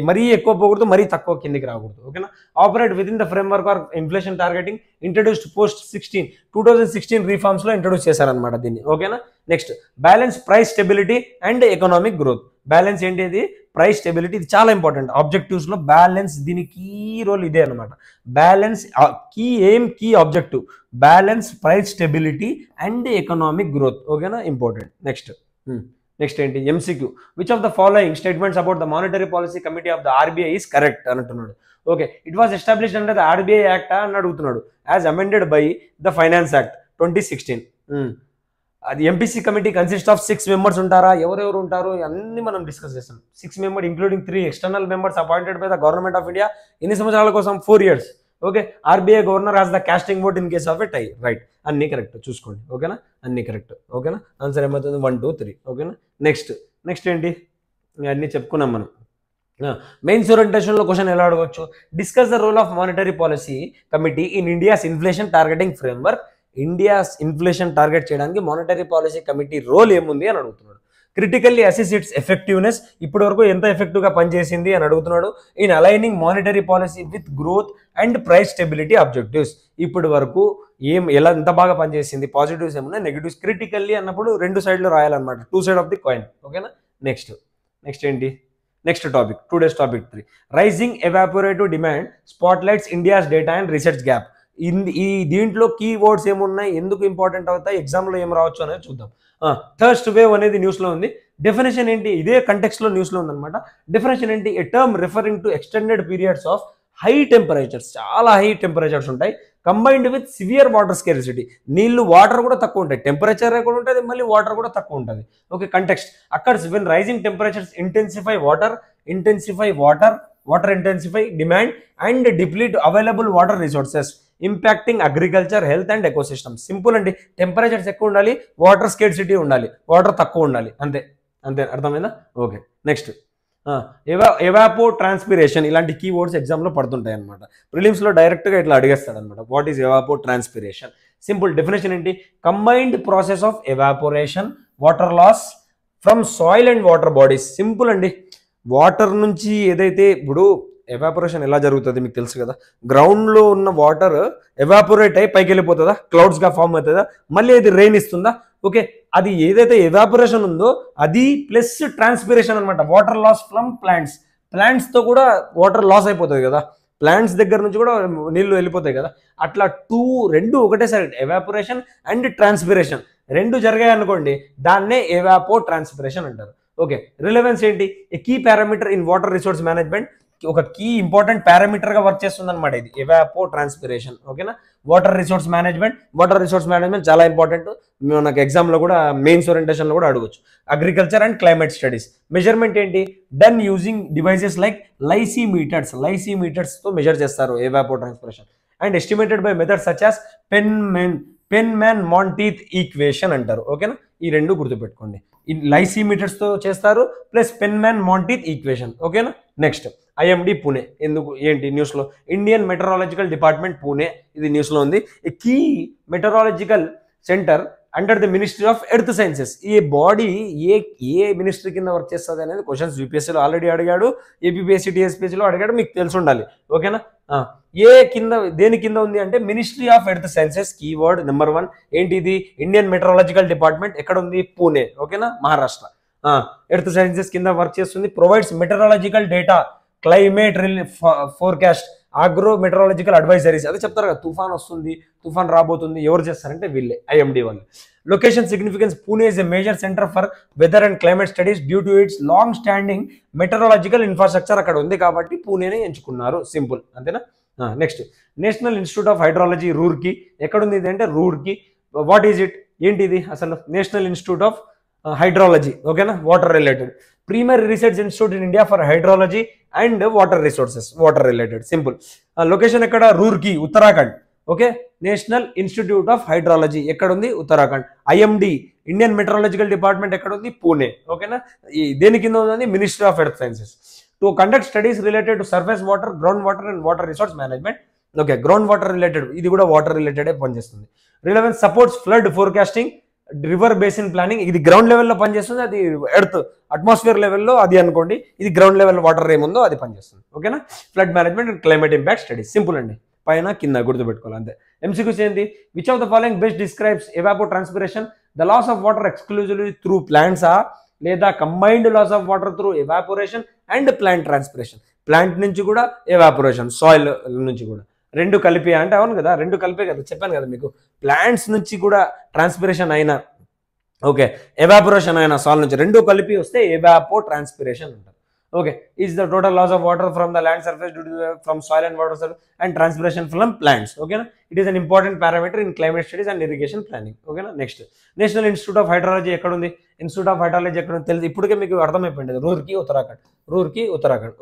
మరీ ఎక్కువ పోకూడదు, మరీ తక్కువ కిందికి రాకూడదు. ఓకేనా, operate with in the framework or inflation targeting introduced post 2016 రిఫార్మ్స్లో ఇంట్రడ్యూస్ చేశారనమాట దీన్ని. ఓకేనా, next, balance price stability and economic growth. Balance ఏంటి? ఇది ప్రైస్ స్టెబిలిటీ, ఇది చాలా ఇంపార్టెంట్. ఆబ్జెక్టివ్స్లో బ్యాలెన్స్, దీని కీ రోల్ ఇదే అనమాట. Balance key objective, balance price stability and economic growth. ఓకేనా, ఇంపార్టెంట్. నెక్స్ట్ ఏంటి? MCQ, which of the following statements about the monetary policy committee of the RBI is correct అని అంటున్నాడు. Okay, it was established under the RBI act అని అడుగుతున్నాడు, as amended by the finance act 2016. అది MPC committee consist of 6 members ఉంటారా? ఎవరెవరు ఉంటారు అన్ని మనం డిస్కస్ చేస్తాం. 6 members including 3 external members appointed by the government of India. ఎన్ని సంవత్సరాల కోసం? 4 years. Okay, RBI governor has the casting vote in case of a tie. Right, అన్ని కరెక్ట్ చూసుకోండి. ఓకేనా, అన్ని కరెక్ట్. ఓకేనా, ఆన్సర్ ఏమవుతుంది? 1, 2, 3. ఓకేనా, నెక్స్ట్ ఏంటి? అన్నీ చెప్పుకున్నాం మనం. మెయిన్స్ ఓరియంటేషన్లో క్వశ్చన్ ఎలా అడగవచ్చు? Discuss the role of monetary policy committee in India's inflation targeting framework. India's inflation target చేయడానికి మానిటరీ పాలసీ కమిటీ రోల్ ఏముంది అని అడుగుతున్నాడు. క్రిటికల్లీ అసెస్ ఇట్స్ ఎఫెక్టివ్నెస్, ఇప్పటి వరకు ఎంత ఎఫెక్టివ్గా పనిచేసింది అని అడుగుతున్నాడు. In aligning monetary policy with growth and price stability objectives, ఇప్పటి వరకు ఎంత బాగా పనిచేసింది, పాజిటివ్స్ ఏమన్నా నెగిటివ్స్, క్రిటికల్లీ అన్నప్పుడు రెండు సైడ్లు రాయాలన్నమాట, two side of the coin. ఓకేనా. నెక్స్ట్ ఏంటి, next topic, today's topic 3, rising evaporative demand spotlights India's data and research gap. ఈ దీంట్లో కీ వర్డ్స్ ఏమున్నాయి, ఎందుకు ఇంపార్టెంట్ అవుతాయి, ఎగ్జామ్లో ఏం రావచ్చు అనేది చూద్దాం. థర్స్ట్ వేవ్ అనేది న్యూస్లో ఉంది. డెఫినేషన్ ఏంటి, ఇదే కంటెక్స్ట్లో న్యూస్లో ఉందన్నమాట. డెఫినేషన్ ఏంటి, a term referring to extended periods of high temperatures, చాలా హై టెంపరేచర్స్ ఉంటాయి, combined with severe water scarcity, నీళ్లు వాటర్ కూడా తక్కువ ఉంటాయి, టెంపరేచర్ కూడా ఉంటుంది, మళ్ళీ వాటర్ కూడా తక్కువ ఉంటుంది. ఓకే, కంటెక్స్ట్ అక్కడ when rising temperatures intensify water intensify demand and deplete available water resources impacting agriculture, health and ecosystem. Simple అండి, టెంపరేచర్స్ ఎక్కువ ఉండాలి, వాటర్ స్కేర్సిటీ ఉండాలి, వాటర్ తక్కువ ఉండాలి, అంతే అర్థమైందా. ఓకే, నెక్స్ట్ ఎవాపో ట్రాన్స్పిరేషన్, ఇలాంటి కీవర్డ్స్ ఎగ్జామ్లో పడుతుంటాయి అనమాట. ప్రిలిమ్స్లో డైరెక్ట్గా ఇట్లా అడిగేస్తాడు అనమాట, what is evapotranspiration. Simple definition ఏంటి, combined process of evaporation, water loss from soil and water bodies. Simple అండి, వాటర్ నుంచి ఏదైతే ఇప్పుడు ఎవాపరేషన్ ఎలా జరుగుతుంది మీకు తెలుసు కదా, గ్రౌండ్లో ఉన్న వాటర్ ఎవాపరేట్ అయ్యి పైకి వెళ్ళిపోతుందా, క్లౌడ్స్గా ఫామ్ అవుతుందా, మళ్ళీ అది రెయిన్ ఇస్తుందా. ఓకే, అది ఏదైతే ఎవాపరేషన్ ఉందో అది ప్లస్ ట్రాన్స్పిరేషన్ అనమాట, వాటర్ లాస్ ఫ్రమ్ ప్లాంట్స్తో కూడా వాటర్ లాస్ అయిపోతుంది కదా, ప్లాంట్స్ దగ్గర నుంచి కూడా నీళ్లు వెళ్ళిపోతాయి కదా, అట్లా రెండు ఒకటేసారి ఎవాపరేషన్ అండ్ ట్రాన్స్పిరేషన్ రెండు జరిగాయి అనుకోండి, దాన్నే ఎవాపో ట్రాన్స్పిరేషన్ అంటారు. ఓకే, రిలవెన్స్ ఏంటి, a key parameter in water resource management, ఒక కీ ఇంపార్టెంట్ పారామీటర్గా వర్క్ చేస్తుంది అనమాట ఇది ఎవాపో ట్రాన్స్పిరేషన్. ఓకేనా, వాటర్ రిసోర్స్ మేనేజ్మెంట్ చాలా ఇంపార్టెంట్, మనకు ఎగ్జామ్లో కూడా మెయిన్స్ ఓరియంటేషన్లో కూడా అడగచ్చు. Agriculture and climate studies measurement ఏంటి, డన్ యూజింగ్ డివైజెస్ లైక్ లైసీమీటర్స్తో మెజర్ చేస్తారు evapotranspiration, and estimated by methods such as Penman Monteith equation అంటారు. ఓకేనా, ఈ రెండు గుర్తుపెట్టుకోండి, లైసీమీటర్స్తో చేస్తారు ప్లస్ పెన్మాన్ మాంటీత్ ఈక్వేషన్. ఓకేనా, నెక్స్ట్ ఐఎండి పూణే, ఎందుకు ఏంటి న్యూస్లో, ఇండియన్ మెటరాలజికల్ డిపార్ట్మెంట్ పూణే, ఇది న్యూస్లో ఉంది. A key meteorological centre under the ministry of earth sciences, ఈ బాడీ ఏ మినిస్ట్రీ కింద వర్క్ చేస్తుంది అనేది క్వశ్చన్స్ యూపీఎస్సీలో ఆల్రెడీ అడిగాడు, ఏపీపీఎస్సీ టీఎస్పీఎస్సీలో అడిగాడు, మీకు తెలిసి ఉండాలి. ఓకేనా, దేని కింద ఉంది అంటే ministry of earth sciences, keyword number 1 ఏంటిది, ఇండియన్ మెటరాలజికల్ డిపార్ట్మెంట్ ఎక్కడ ఉంది, పూణే. ఓకేనా, మహారాష్ట్ర. ఎర్త్ సైన్సెస్ కింద వర్క్ చేస్తుంది, provides meteorological data, climate forecast, agro meteorological advisories, అదే చెప్తారు కదా, తుఫాన్ రాబోతుంది, ఎవరు చేస్తారంటే వీళ్ళే, ఐఎండి వాళ్ళు. Location significance, Pune is a major centre for weather and climate studies due to its long standing meteorological infrastructure అక్కడ ఉంది కాబట్టి పూణేనే ఎంచుకున్నారు, సింపుల్, అంతేనా. Next national institute of hydrology Roorkee, ఎక్కడుంది ఇది అంటే రూర్కీ. వాట్ ఈజ్ ఇట్, ఏంటిది అసలు, నేషనల్ ఇన్స్టిట్యూట్ ఆఫ్ హైడ్రాలజీ. ఓకేనా, water related, premier research institute in India for hydrology and water resources, water related, simple. Location ఎక్కడ, Roorkee, Uttarakhand. Okay, national institute of hydrology ఎక్కడుంది, Uttarakhand. IMD, Indian meteorological department ఎక్కడుంది, పూణే. ఓకేనా, దేని కింద ఉంది, ministry of earth sciences. To conduct studies related to surface water, ground water and water resource management. Okay, ground water related, ఇది కూడా water రిలేటెడే పనిచేస్తుంది. Relevance supports flood forecasting, river basin planning, ఇది ground లెవెల్లో పనిచేస్తుంది, అది ఎర్త్ అట్మాస్ఫియర్ లెవెల్లో అది అనుకోండి, ఇది గ్రౌండ్ లెవెల్ వాటర్ ఏముందో అది పనిచేస్తుంది. ఓకేనా, flood management and climate impact studies, simple అండి, పైన కింద గుర్తుపెట్టుకోవాలి అంతే. ఎంసీక్యూస్ ఏంటి, which of the following best describes evapotranspiration, the loss of water exclusively through ప్లాంట్సా, లేదా combined loss of water through evaporation and plant transpiration, plant నుంచి కూడా ఎవాపోరేషన్, సాయిల్ నుంచి కూడా, రెండు కలిపి అంటే అవును కదా, రెండు కలిపే కదా, చెప్పాను కదా మీకు, ప్లాంట్స్ నుంచి కూడా ట్రాన్స్పిరేషన్ అయినా, ఓకే, ఎవాపరేషన్ అయినా సాయిల్ నుంచి, రెండు కలిపి వస్తే ఎవాపో ట్రాన్స్పిరేషన్ అంటారు. Okay, is the total loss of water from the land surface due to from soil and water surface and transpiration from plants. ఓకేనా, it is an important parameter in climate studies and irrigation planning. ఓకేనా, next national institute of hydrology ఎక్కడ ఉంది, institute of hydrology ఎక్కడ ఉంది తెలుసు, ఇప్పటికే మీకు అర్థమైపోయింది, రూర్కీ ఉత్తరాఖండ్.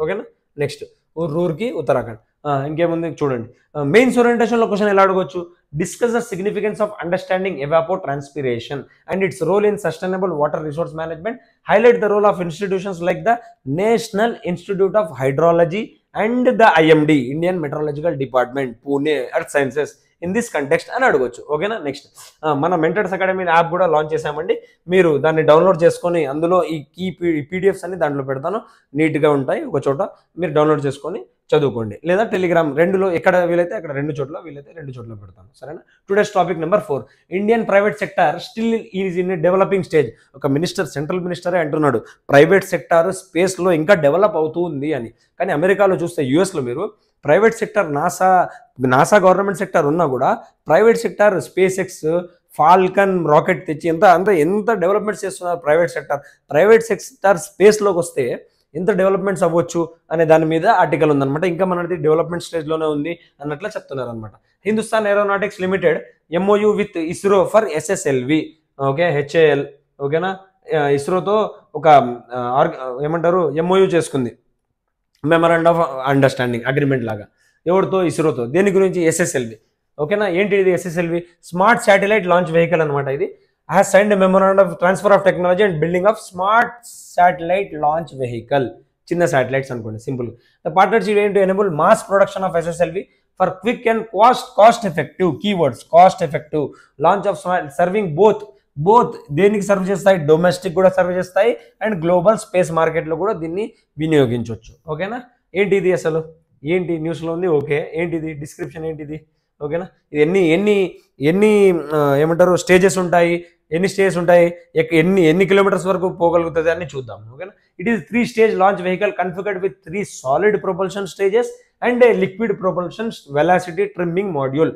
ఓకేనా, నెక్స్ట్ రూర్కీ ఉత్తరాఖండ్. ఇంకేముంది చూడండి, మెయిన్స్ ఓరియంటేషన్లో క్వశ్చన్ ఎలా అడగవచ్చు, discuss the significance of understanding evapotranspiration and its role in sustainable water resource management, highlight the role of institutions like the national institute of hydrology and the IMD, Indian meteorological department Pune earth sciences in this context అని అడగొచ్చు. ఓకేనా. Next మన Mentors Academy app కూడా launch చేశామండి. మీరు దాన్ని download చేసుకొని అందులో ఈ కీ పీడిఎఫ్స్ అన్ని దాంట్లో పెడతాను, నీట్గా ఉంటాయి. ఒక చోట మీరు డౌన్లోడ్ చేసుకొని చదువుకోండి, లేదా టెలిగ్రామ్ రెండులో ఎక్కడ వీలైతే అక్కడ రెండు చోట్ల వీలైతే రెండు చోట్ల పెడతాను. సరేనా. Today's topic number 4, Indian private sector still is in developing stage. ఒక మినిస్టర్, సెంట్రల్ మినిస్టరే అంటున్నాడు ప్రైవేట్ సెక్టార్ స్పేస్లో ఇంకా డెవలప్ అవుతూ ఉంది అని. కానీ అమెరికాలో చూస్తే, యూఎస్లో మీరు private sector NASA government sector ఉన్నా కూడా private sector space X, Falcon rocket తెచ్చి ఎంత డెవలప్మెంట్స్ చేస్తున్నారు ప్రైవేట్ సెక్టార్ స్పేస్లోకి వస్తే ఎంత డెవలప్మెంట్స్ అవ్వచ్చు అనే దాని మీద ఆర్టికల్ ఉందన్నమాట. ఇంకా మనది డెవలప్మెంట్ స్టేజ్లోనే ఉంది అన్నట్లు చెప్తున్నారు అనమాట. Hindustan aeronautics limited MoU with ISRO for SSLV. Okay, HAL. ఓకేనా. ఇస్రోతో ఒక ఏమంటారు ఎంఓయూ చేసుకుంది, మెమరాండం ఆఫ్ అండర్స్టాండింగ్ అగ్రిమెంట్ లాగా. ఎవరితో? ఇస్రోతో. దేని గురించి? ఎస్ఎస్ఎల్వి. ఓకేనా. ఏంటి ఇది? SSLV smart satellite launch vehicle అనమాట. ఇది has signed a memorandum of transfer of technology and building of smart satellite launch vehicle. చిన్న శాటిలైట్స్ అనుకోండి, simple. The partnership aim to enable mass production of SSLV for quick and cost effective, keywords cost effective launch of serving both దేనికి serve చేస్తాయి? Domestic కూడా serve చేస్తాయి and global space మార్కెట్లో కూడా దీన్ని వినియోగించవచ్చు. ఓకేనా. ఏంటి ఇది అసలు? ఏంటి న్యూస్లో ఉంది? ఓకే, ఏంటిది? డిస్క్రిప్షన్ ఏంటిది? ఓకేనా. ఇది ఎన్ని ఏమంటారు స్టేజెస్ ఉంటాయి, ఎన్ని కిలోమీటర్స్ వరకు పోగలుగుతుంది అని చూద్దాం. ఓకేనా. It is 3 stage launch vehicle configured with 3 solid propulsion stages and a liquid propulsion velocity trimming module.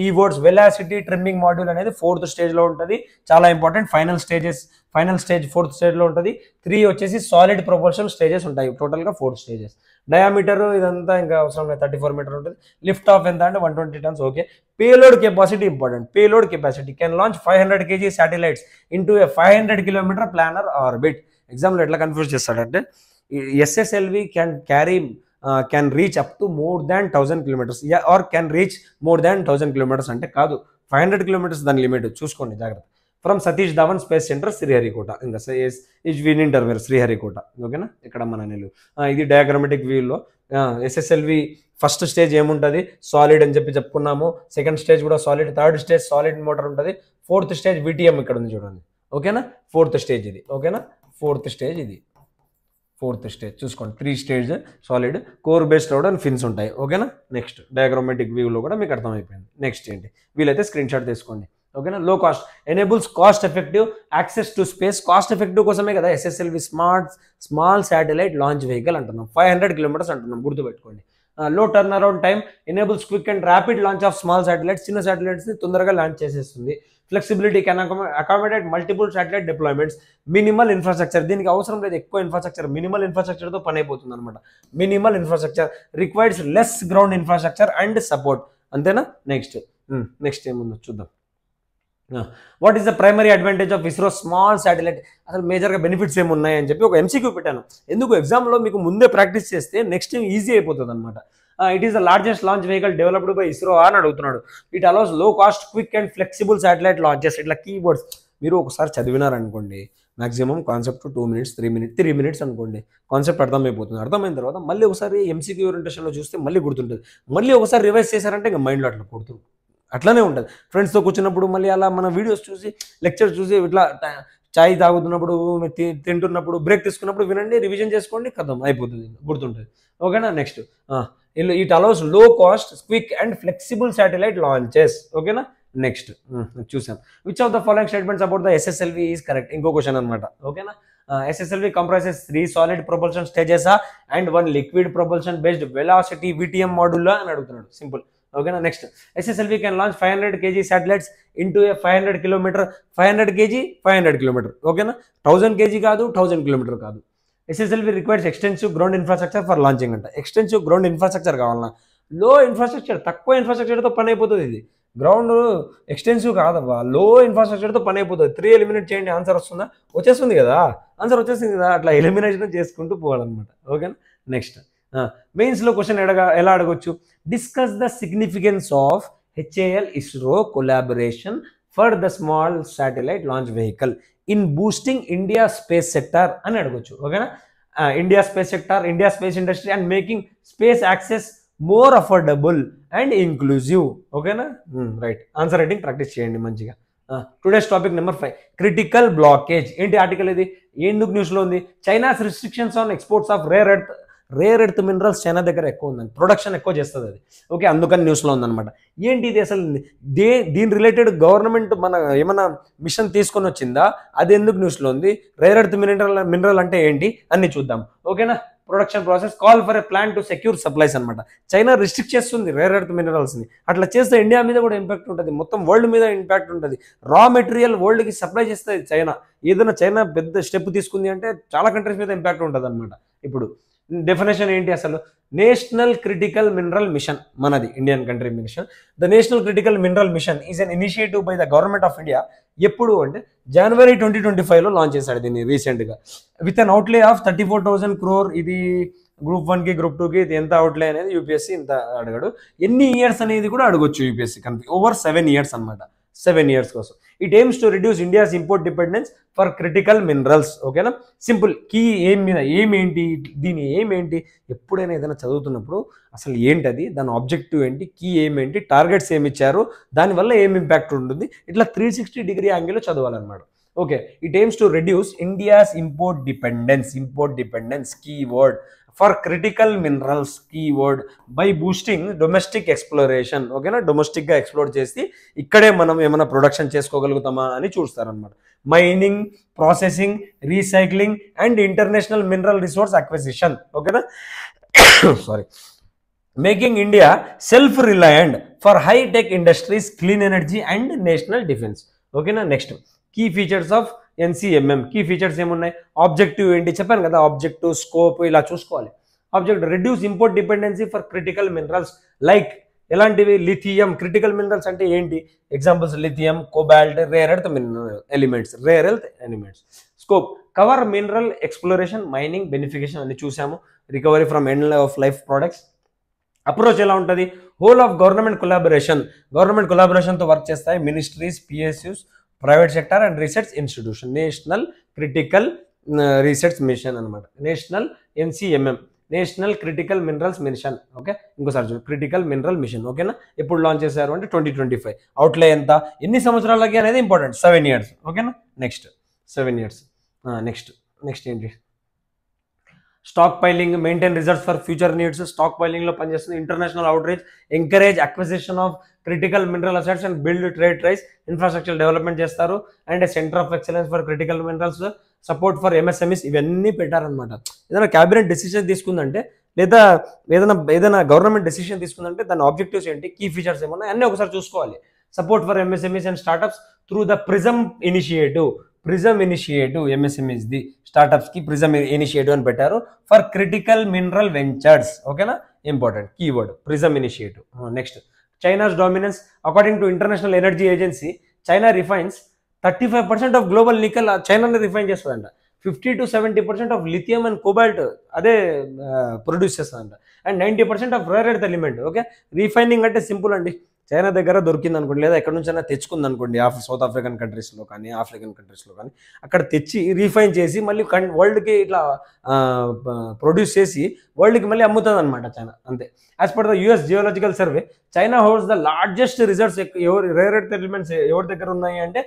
ఈ వర్డ్స్ వెలాసిటీ ట్రిమ్మింగ్ మాడ్యూల్ అనేది 4th స్టేజ్లో ఉంటుంది, చాలా ఇంపార్టెంట్. ఫైనల్ స్టేజ్ 4th స్టేజ్లో ఉంటుంది. 3 వచ్చేసి సాలిడ్ ప్రొపల్షన్ స్టేజెస్ ఉంటాయి, టోటల్గా 4 స్టేజెస్. డయామీటర్ ఇదంతా ఇంకా అవసరం లేదు, 34 మీటర్ ఉంటుంది. లిఫ్ట్ ఆఫ్ ఎంత అంటే 120 tons. Okay. Payload capacity important. Payload capacity can launch 500 kg satellites into a 500 kilometer planar orbit. ఎగ్జామ్లో ఎట్లా కన్ఫ్యూజ్ చేస్తాడంటే SSLV can reach up to more than 1000 kilometers or can reach more than 1000 kilometers అంటే కాదు, 500 kilometers దాని limit. చూసుకోండి జాగ్రత్త. From Satish Dhawan space centre, Sriharikota. ఇంకా వినింటర్ మీరు శ్రీహరికోట. ఓకేనా. ఇక్కడ మన నెల్లూరు. ఇది డయాగ్రామెటిక్ వ్యూలో ఎస్ఎస్ఎల్వి ఫస్ట్ స్టేజ్ ఏముంటుంది? సాలిడ్ అని చెప్పుకున్నాము. సెకండ్ స్టేజ్ కూడా solid. Third stage solid motor ఉంటుంది. 4th స్టేజ్ విటిఎం ఇక్కడ ఉంది చూడండి. ఓకేనా. 4th స్టేజ్ ఇది. ఓకేనా. 4th స్టేజ్ ఇది. 4th స్టేజ్ చూసుకోండి. 3 stage solid, core based out and fins ఉంటాయి. ఓకేనా. నెక్స్ట్ డయాగ్రామెటిక్ వ్యూలో కూడా మీకు అర్థమైపోయింది. నెక్స్ట్ ఏంటి? వీలైతే స్క్రీన్ షాట్ తీసుకోండి. ఓకేనా. లో cost enables cost effective access to space. Cost effective కోసమే కదా SSLV small satellite launch vehicle అంటున్నాం. 500 kilometers అంటున్నాం, గుర్తుపెట్టుకోండి. లో turn around time enables quick and rapid launch of small satellites. చిన్న శాటిలైట్స్ని తొందరగా లాంచ్ చేసేస్తుంది. Flexibility can accommodate multiple satellite deployments. Minimal infrastructure, దీనికి అవసరం లేదు ఎక్కువ ఇన్ఫ్రాస్ట్రక్చర్, మినిమల్ ఇన్ఫ్రాస్ట్రక్చర్తో పని అయిపోతుంది అనమాట. Minimal infrastructure requires less ground infrastructure and support. అంతేనా. నెక్స్ట్ ఏముందో చూద్దాం. What is the primary advantage of ISRO small satellite? అసలు మేజర్గా బెనిఫిట్స్ ఏమున్నాయి అని చెప్పి ఒక ఎంసీక్యూ పెట్టాను. ఎందుకు? ఎగ్జామ్లో మీకు ముందే ప్రాక్టీస్ చేస్తే నెక్స్ట్ టైం ఈజీ అయిపోతుంది అనమాట. It is the largest launch vehicle developed by ISRO అని అడుగుతున్నాడు. ఇట్ అలౌస్ లో cost quick and flexible satellite launches. ఇట్లా కీవర్డ్స్ మీరు ఒకసారి చదివినారనుకోండి, మాక్సిమం కాన్సెప్ట్ 2 minutes 3 minutes అనుకోండి, కాన్సెప్ట్ అర్థమైపోతుంది. అర్థమైన తర్వాత మళ్ళీ ఒకసారి ఎంసీక్యూ ఓరియంటేషన్లో చూస్తే మళ్ళీ గుర్తుంటుంది. మళ్ళీ ఒకసారి రివైజ్ చేశారంటే ఇంకా మైండ్లో అట్లా గుర్తుంది. అట్లానే ఉంటుంది. ఫ్రెండ్స్తో కూర్చున్నప్పుడు మళ్ళీ అలా మన వీడియోస్ చూసి, లెక్చర్స్ చూసి, ఇట్లా చాయ్ తాగుతున్నప్పుడు, తింటున్నప్పుడు, బ్రేక్ తీసుకున్నప్పుడు వినండి, రివిజన్ చేసుకోండి, కథం అయిపోతుంది, గుర్తుంటుంది. ఓకేనా. నెక్స్ట్ ఇట్ అలౌస్ లో cost quick and flexible satellite launches. ఓకేనా. నెక్స్ట్ చూసాం. Which of the following statements about the SSLV is correct? ఇంకో క్వశ్చన్ అనమాట. ఓకేనా. SSLV comprises 3 solid propulsion stages and 1 liquid propulsion based velocity VTM module అని అడుగుతున్నాడు. Simple. ఓకేనా. Next SSLV can launch 500 kg satellites into a 500 km 500 km. ఓకేనా. 1000 kg కాదు, 1000 km కాదు. SSLV requires extensive ground infrastructure for launching అంట. Extensive ground infrastructure కావాలన్నా, లో infrastructure, తక్కువ ఇన్ఫ్రాస్ట్రక్చర్తో పని అయిపోతుంది. ఇది గ్రౌండ్ ఎక్స్టెన్సివ్ కాదబ్బా, లో ఇన్ఫ్రాస్ట్రక్చర్తో పని అయిపోతుంది. 3 ఎలిమినేట్ చేయండి, ఆన్సర్ వస్తుందా? వచ్చేస్తుంది కదా, ఆన్సర్ వచ్చేసింది కదా. అట్లా ఎలిమినేషన్ చేసుకుంటూ పోవాలన్నమాట. ఓకేనా. నెక్స్ట్ మెయిన్స్లో క్వశ్చన్ ఎలా అడగొచ్చు? Discuss the significance of HAL ISRO collaboration for the small satellite launch vehicle in boosting India space sector అని అడగొచ్చు. ఓకేనా. India space sector, India space industry and making space access more affordable and inclusive. ఓకేనా? Right. Answer writing practice చేయండి మంచిగా. Today's topic number 5, critical blockage. ఏంటి article ఇది? ఎందుకు న్యూస్లో ఉంది? China's restrictions on exports of rare earth minerals China దగ్గర ఎక్కువ ఉందండి, ప్రొడక్షన్ ఎక్కువ చేస్తుంది అది. ఓకే, అందుకని న్యూస్లో ఉందన్నమాట. ఏంటి ఇది అసలు? దీని రిలేటెడ్ గవర్నమెంట్ మన ఏమైనా మిషన్ తీసుకొని వచ్చిందా? అది ఎందుకు న్యూస్లో ఉంది? రేర్ ఎర్త్ మినరల్ అంటే ఏంటి అన్ని చూద్దాం. ఓకేనా? Production process, call for a plan to secure supplies అనమాట. చైనా రిస్ట్రిక్ట్ చేస్తుంది రేర్ ఎర్త్ మినరల్స్ని. అట్లా చేస్తే ఇండియా మీద కూడా ఇంపాక్ట్ ఉంటుంది, మొత్తం వరల్డ్ మీద ఇంపాక్ట్ ఉంటుంది. రా మెటీరియల్ వరల్డ్కి సప్లై చేస్తుంది చైనా. ఏదైనా చైనా పెద్ద స్టెప్ తీసుకుంది అంటే చాలా కంట్రీస్ మీద ఇంపాక్ట్ ఉంటుంది అనమాట. ఇప్పుడు డెఫినేషన్ ఏంటి అసలు? నేషనల్ క్రిటికల్ మినరల్ మిషన్, మనది Indian country mission. The national critical mineral mission is an initiative by the government of India. ఎప్పుడు అంటే జనవరి 2025లో లాంచ్ చేశాడు దీన్ని రీసెంట్గా, with an outlay of 34,000 crore. ఇది గ్రూప్ 1కి గ్రూప్ 2కి ఎంత అవుట్లే అనేది యూపీఎస్సీ ఇంత అడగడు. ఎన్ని ఇయర్స్ అనేది కూడా అడగొచ్చు యూపీఎస్సీ కనుక. ఓవర్ 7 years అనమాట, 7 years కోసం. It aims to reduce India's import dependence for critical minerals. ఓకేనా? సింపుల్. కీ ఏం మీద ఏమేంటి, దీని ఏమేంటి? ఎప్పుడైనా ఏదైనా చదువుతున్నప్పుడు అసలు ఏంటది, దాని ఆబ్జెక్టివ్ ఏంటి, కీ ఏమేంటి, టార్గెట్స్ ఏమి ఇచ్చారు, దానివల్ల ఏం ఇంపాక్ట్ ఉంటుంది, ఇట్లా 360 యాంగిల్లో చదవాలన్నమాట. Okay, it aims to reduce India's import dependence keyword for critical minerals keyword by boosting domestic exploration. ఓకేనా? డొమెస్టిక్గా ఎక్స్ప్లోర్ చేసి ఇక్కడే మనం ఏమైనా ప్రొడక్షన్ చేసుకోగలుగుతామా అని చూస్తారనమాట. Mining, processing, recycling and international mineral resource acquisition. ఓకేనా? Sorry. Making India self reliant for high tech industries, clean energy and national defence. ఓకేనా? Next, key features of NCMM. Key features ఏమున్నాయి? ఆబ్జెక్టివ్ ఏంటి చెప్పాను కదా, ఆబ్జెక్టివ్, స్కోప్ ఇలా చూసుకోవాలి. Object, reduce import dependency for critical minerals like ఎలాంటివి? Lithium. Critical minerals అంటే ఏంటి? Examples lithium, cobalt, rare earth elements. Scope, cover mineral exploration, mining, బెనిఫికేషన్ అన్ని చూసాము. Recovery from end of life products. Approach ఎలా ఉంటుంది? Whole of government కొలాబరేషన్తో work చేస్తాయి ministries, PSUs, private sector and research institution. National critical research mission అనమాట. National NCMM, national critical minerals mission. Okay, ఇంకోసారి చూడు, critical mineral machine. ఓకేనా? ఎప్పుడు launch చేశారు అంటే 2025. అవుట్లే ఎంత, ఎన్ని సంవత్సరాలకి అనేది ఇంపార్టెంట్. 7 years. ఓకేనా? Next 7 years. నెక్స్ట్ ఏంటి? Stockpiling, maintain reserves for future needs. Stock పైలింగ్లో పనిచేస్తుంది. International outreach, encourage acquisition of critical mineral assets and build trade rise, infrastructure development చేస్తారు. And centre of excellence for critical minerals, support for MSMEs. ఇవన్నీ పెట్టారనమాట. ఏదైనా cabinet decision తీసుకుందంటే, లేదా ఏదైనా government decision తీసుకుందంటే దాని objectives ఏంటి, కీ ఫీచర్స్ ఏమన్నా అన్నీ ఒకసారి చూసుకోవాలి. Support for MSMEs and startups through the PRISM initiative. MSMEsది స్టార్టప్స్కి ప్రిజమ్ ఇనిషియేటివ్ అని పెట్టారు. For critical mineral ventures. ఓకేనా? Important keyword PRISM initiative. Next, China's dominance. According to international energy agency, China refines 35% of global nickel చైనానే refine చేస్తుందంట. 50 to 70% of lithium and cobalt అదే produce చేస్తుందంట. And 90% of rare earth element. Okay, refining అంటే simple అండి. China దగ్గర దొరికింది అనుకోండి, లేదా ఎక్కడి నుంచైనా తెచ్చుకుంది అనుకోండి, సౌత్ ఆఫ్రికన్ కంట్రీస్లో కానీ ఆఫ్రికన్ కంట్రీస్లో కానీ, అక్కడ తెచ్చి రీఫైన్ చేసి మళ్ళీ వరల్డ్కి ఇట్లా ప్రొడ్యూస్ చేసి వరల్డ్కి మళ్ళీ అమ్ముతుంది అనమాట చైనా. అంతే. As per the US geological survey, China holds the largest reserves. Rare earth elements ఎవరి దగ్గర ఉన్నాయి అంటే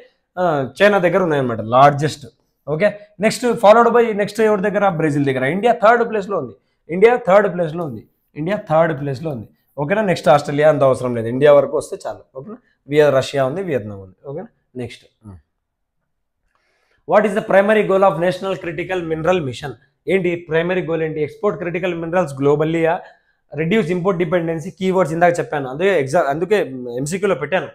చైనా దగ్గర ఉన్నాయన్నమాట, largest. Okay, next followed by next ఎవరి దగ్గర? బ్రెజిల్ దగ్గర. ఇండియా థర్డ్ ప్లేస్లో ఉంది. ఓకేనా? నెక్స్ట్ ఆస్ట్రేలియా, అంత అవసరం లేదు, ఇండియా వరకు వస్తే చాలు. ఓకేనా? రష్యా ఉంది, వియత్నాం ఉంది. ఓకేనా? Next, what is the primary goal of national critical mineral mission? ఏంటి ప్రైమరీ గోల్ ఏంటి? ఎక్స్పోర్ట్ క్రిటికల్ మినరల్స్ గ్లోబల్లీయా, రెడ్యూస్ ఇంపోర్ట్ డిపెండెన్సీ, కీవర్డ్స్ ఇందాక చెప్పాను, అందుకే MCQలో పెట్టాను.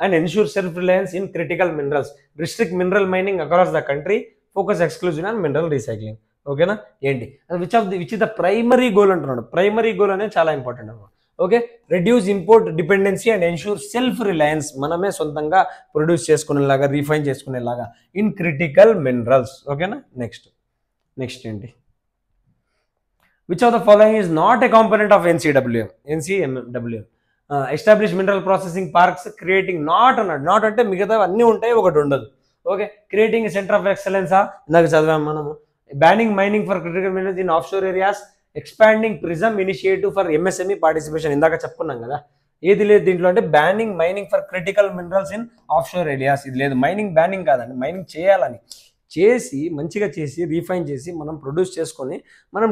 And ensure self reliance in critical minerals, restrict mineral mining across the country, focus exclusive on mineral recycling. ఓకేనా? ఏంటి which is the primary goal అంటున్నాడు. ప్రైమరీ గోల్ అనేది చాలా ఇంపార్టెంట్ అన్నమాట. Okay, reduce import dependency and ensure self reliance, మనమే సొంతంగా produce చేసుకునేలాగా, refine చేసుకునేలాగా ఇన్ క్రిటికల్ మినరల్స్. ఓకేనా? నెక్స్ట్ ఏంటి? Which of the following is not a component of NCMM? Establish mineral processing parks, creating. Not అంటే మిగతా అన్నీ ఉంటాయి, ఒకటి ఉండదు. ఓకే, క్రియేటింగ్ సెంటర్ ఆఫ్ ఎక్సలెన్సా, ఇందాక చదివాము మనము. Banning mining for critical minerals in offshore areas, expanding PRISM initiative for MSME participation, ఇందాక చెప్పుకున్నాం కదా. ఏది లేదు దీంట్లో అంటే banning mining for critical minerals in offshore areas. ఇది లేదు, మైనింగ్ బ్యానింగ్ కాదండి, మైనింగ్ చేయాలని చేసి మంచిగా చేసి రీఫైన్ చేసి మనం ప్రొడ్యూస్ చేసుకొని మనం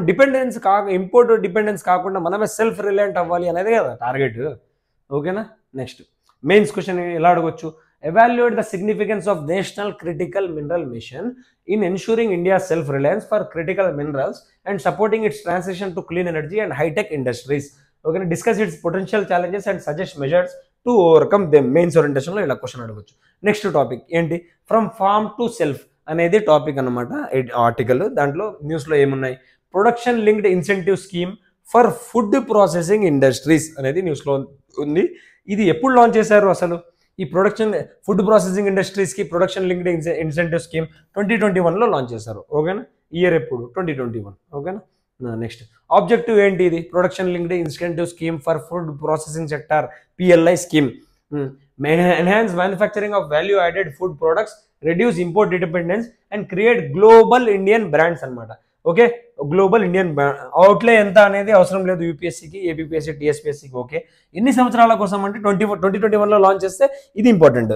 ఇంపోర్ట్ డిపెండెన్స్ కాకుండా మనమే సెల్ఫ్ రిలయంట్ అవ్వాలి అనేది కదా టార్గెట్. ఓకేనా. నెక్స్ట్ మెయిన్స్ క్వశ్చన్ ఎలా అడగొచ్చు, evaluate the significance of national critical mineral mission in ensuring India's self-reliance for critical minerals and supporting its transition to clean energy and high-tech industries. Okay, discuss its potential challenges and suggest measures to overcome them. Mains orientation లో ఇలా question అడగొచ్చు. Next topic ఏంటి, from farm to shelf అనేది topic అనమాట. Article దాంట్లో న్యూస్లో ఏమున్నాయి, production linked incentive scheme for food processing industries అనేది న్యూస్లో ఉంది. ఇది ఎప్పుడు లాంచ్ చేశారు అసలు, ఈ ఫుడ్ ప్రాసెసింగ్ ఇండస్ట్రీస్కి ప్రొడక్షన్ లింక్డ్ ఇన్సెంటివ్ స్కీమ్ 2021లో లాంచ్ చేశారు. ఓకేనా. ఇయర్ ఎప్పుడు 2021. ఓకేనా. నెక్స్ట్ ఆబ్జెక్టివ్ ఏంటి, ఇది production linked incentive scheme for food processing sector PLI scheme. Enhance manufacturing of value added food products, reduce import dependence and create global Indian brands అనమాట. Okay, global Indian అవుట్లే ఎంత అనేది అవసరం లేదు యూపీఎస్సీకి, APSC, టీఎస్పీఎస్సీకి. Okay, ఎన్ని సంవత్సరాల కోసం అంటే 2021లో లాంచ్ చేస్తే ఇది ఇంపార్టెంట్,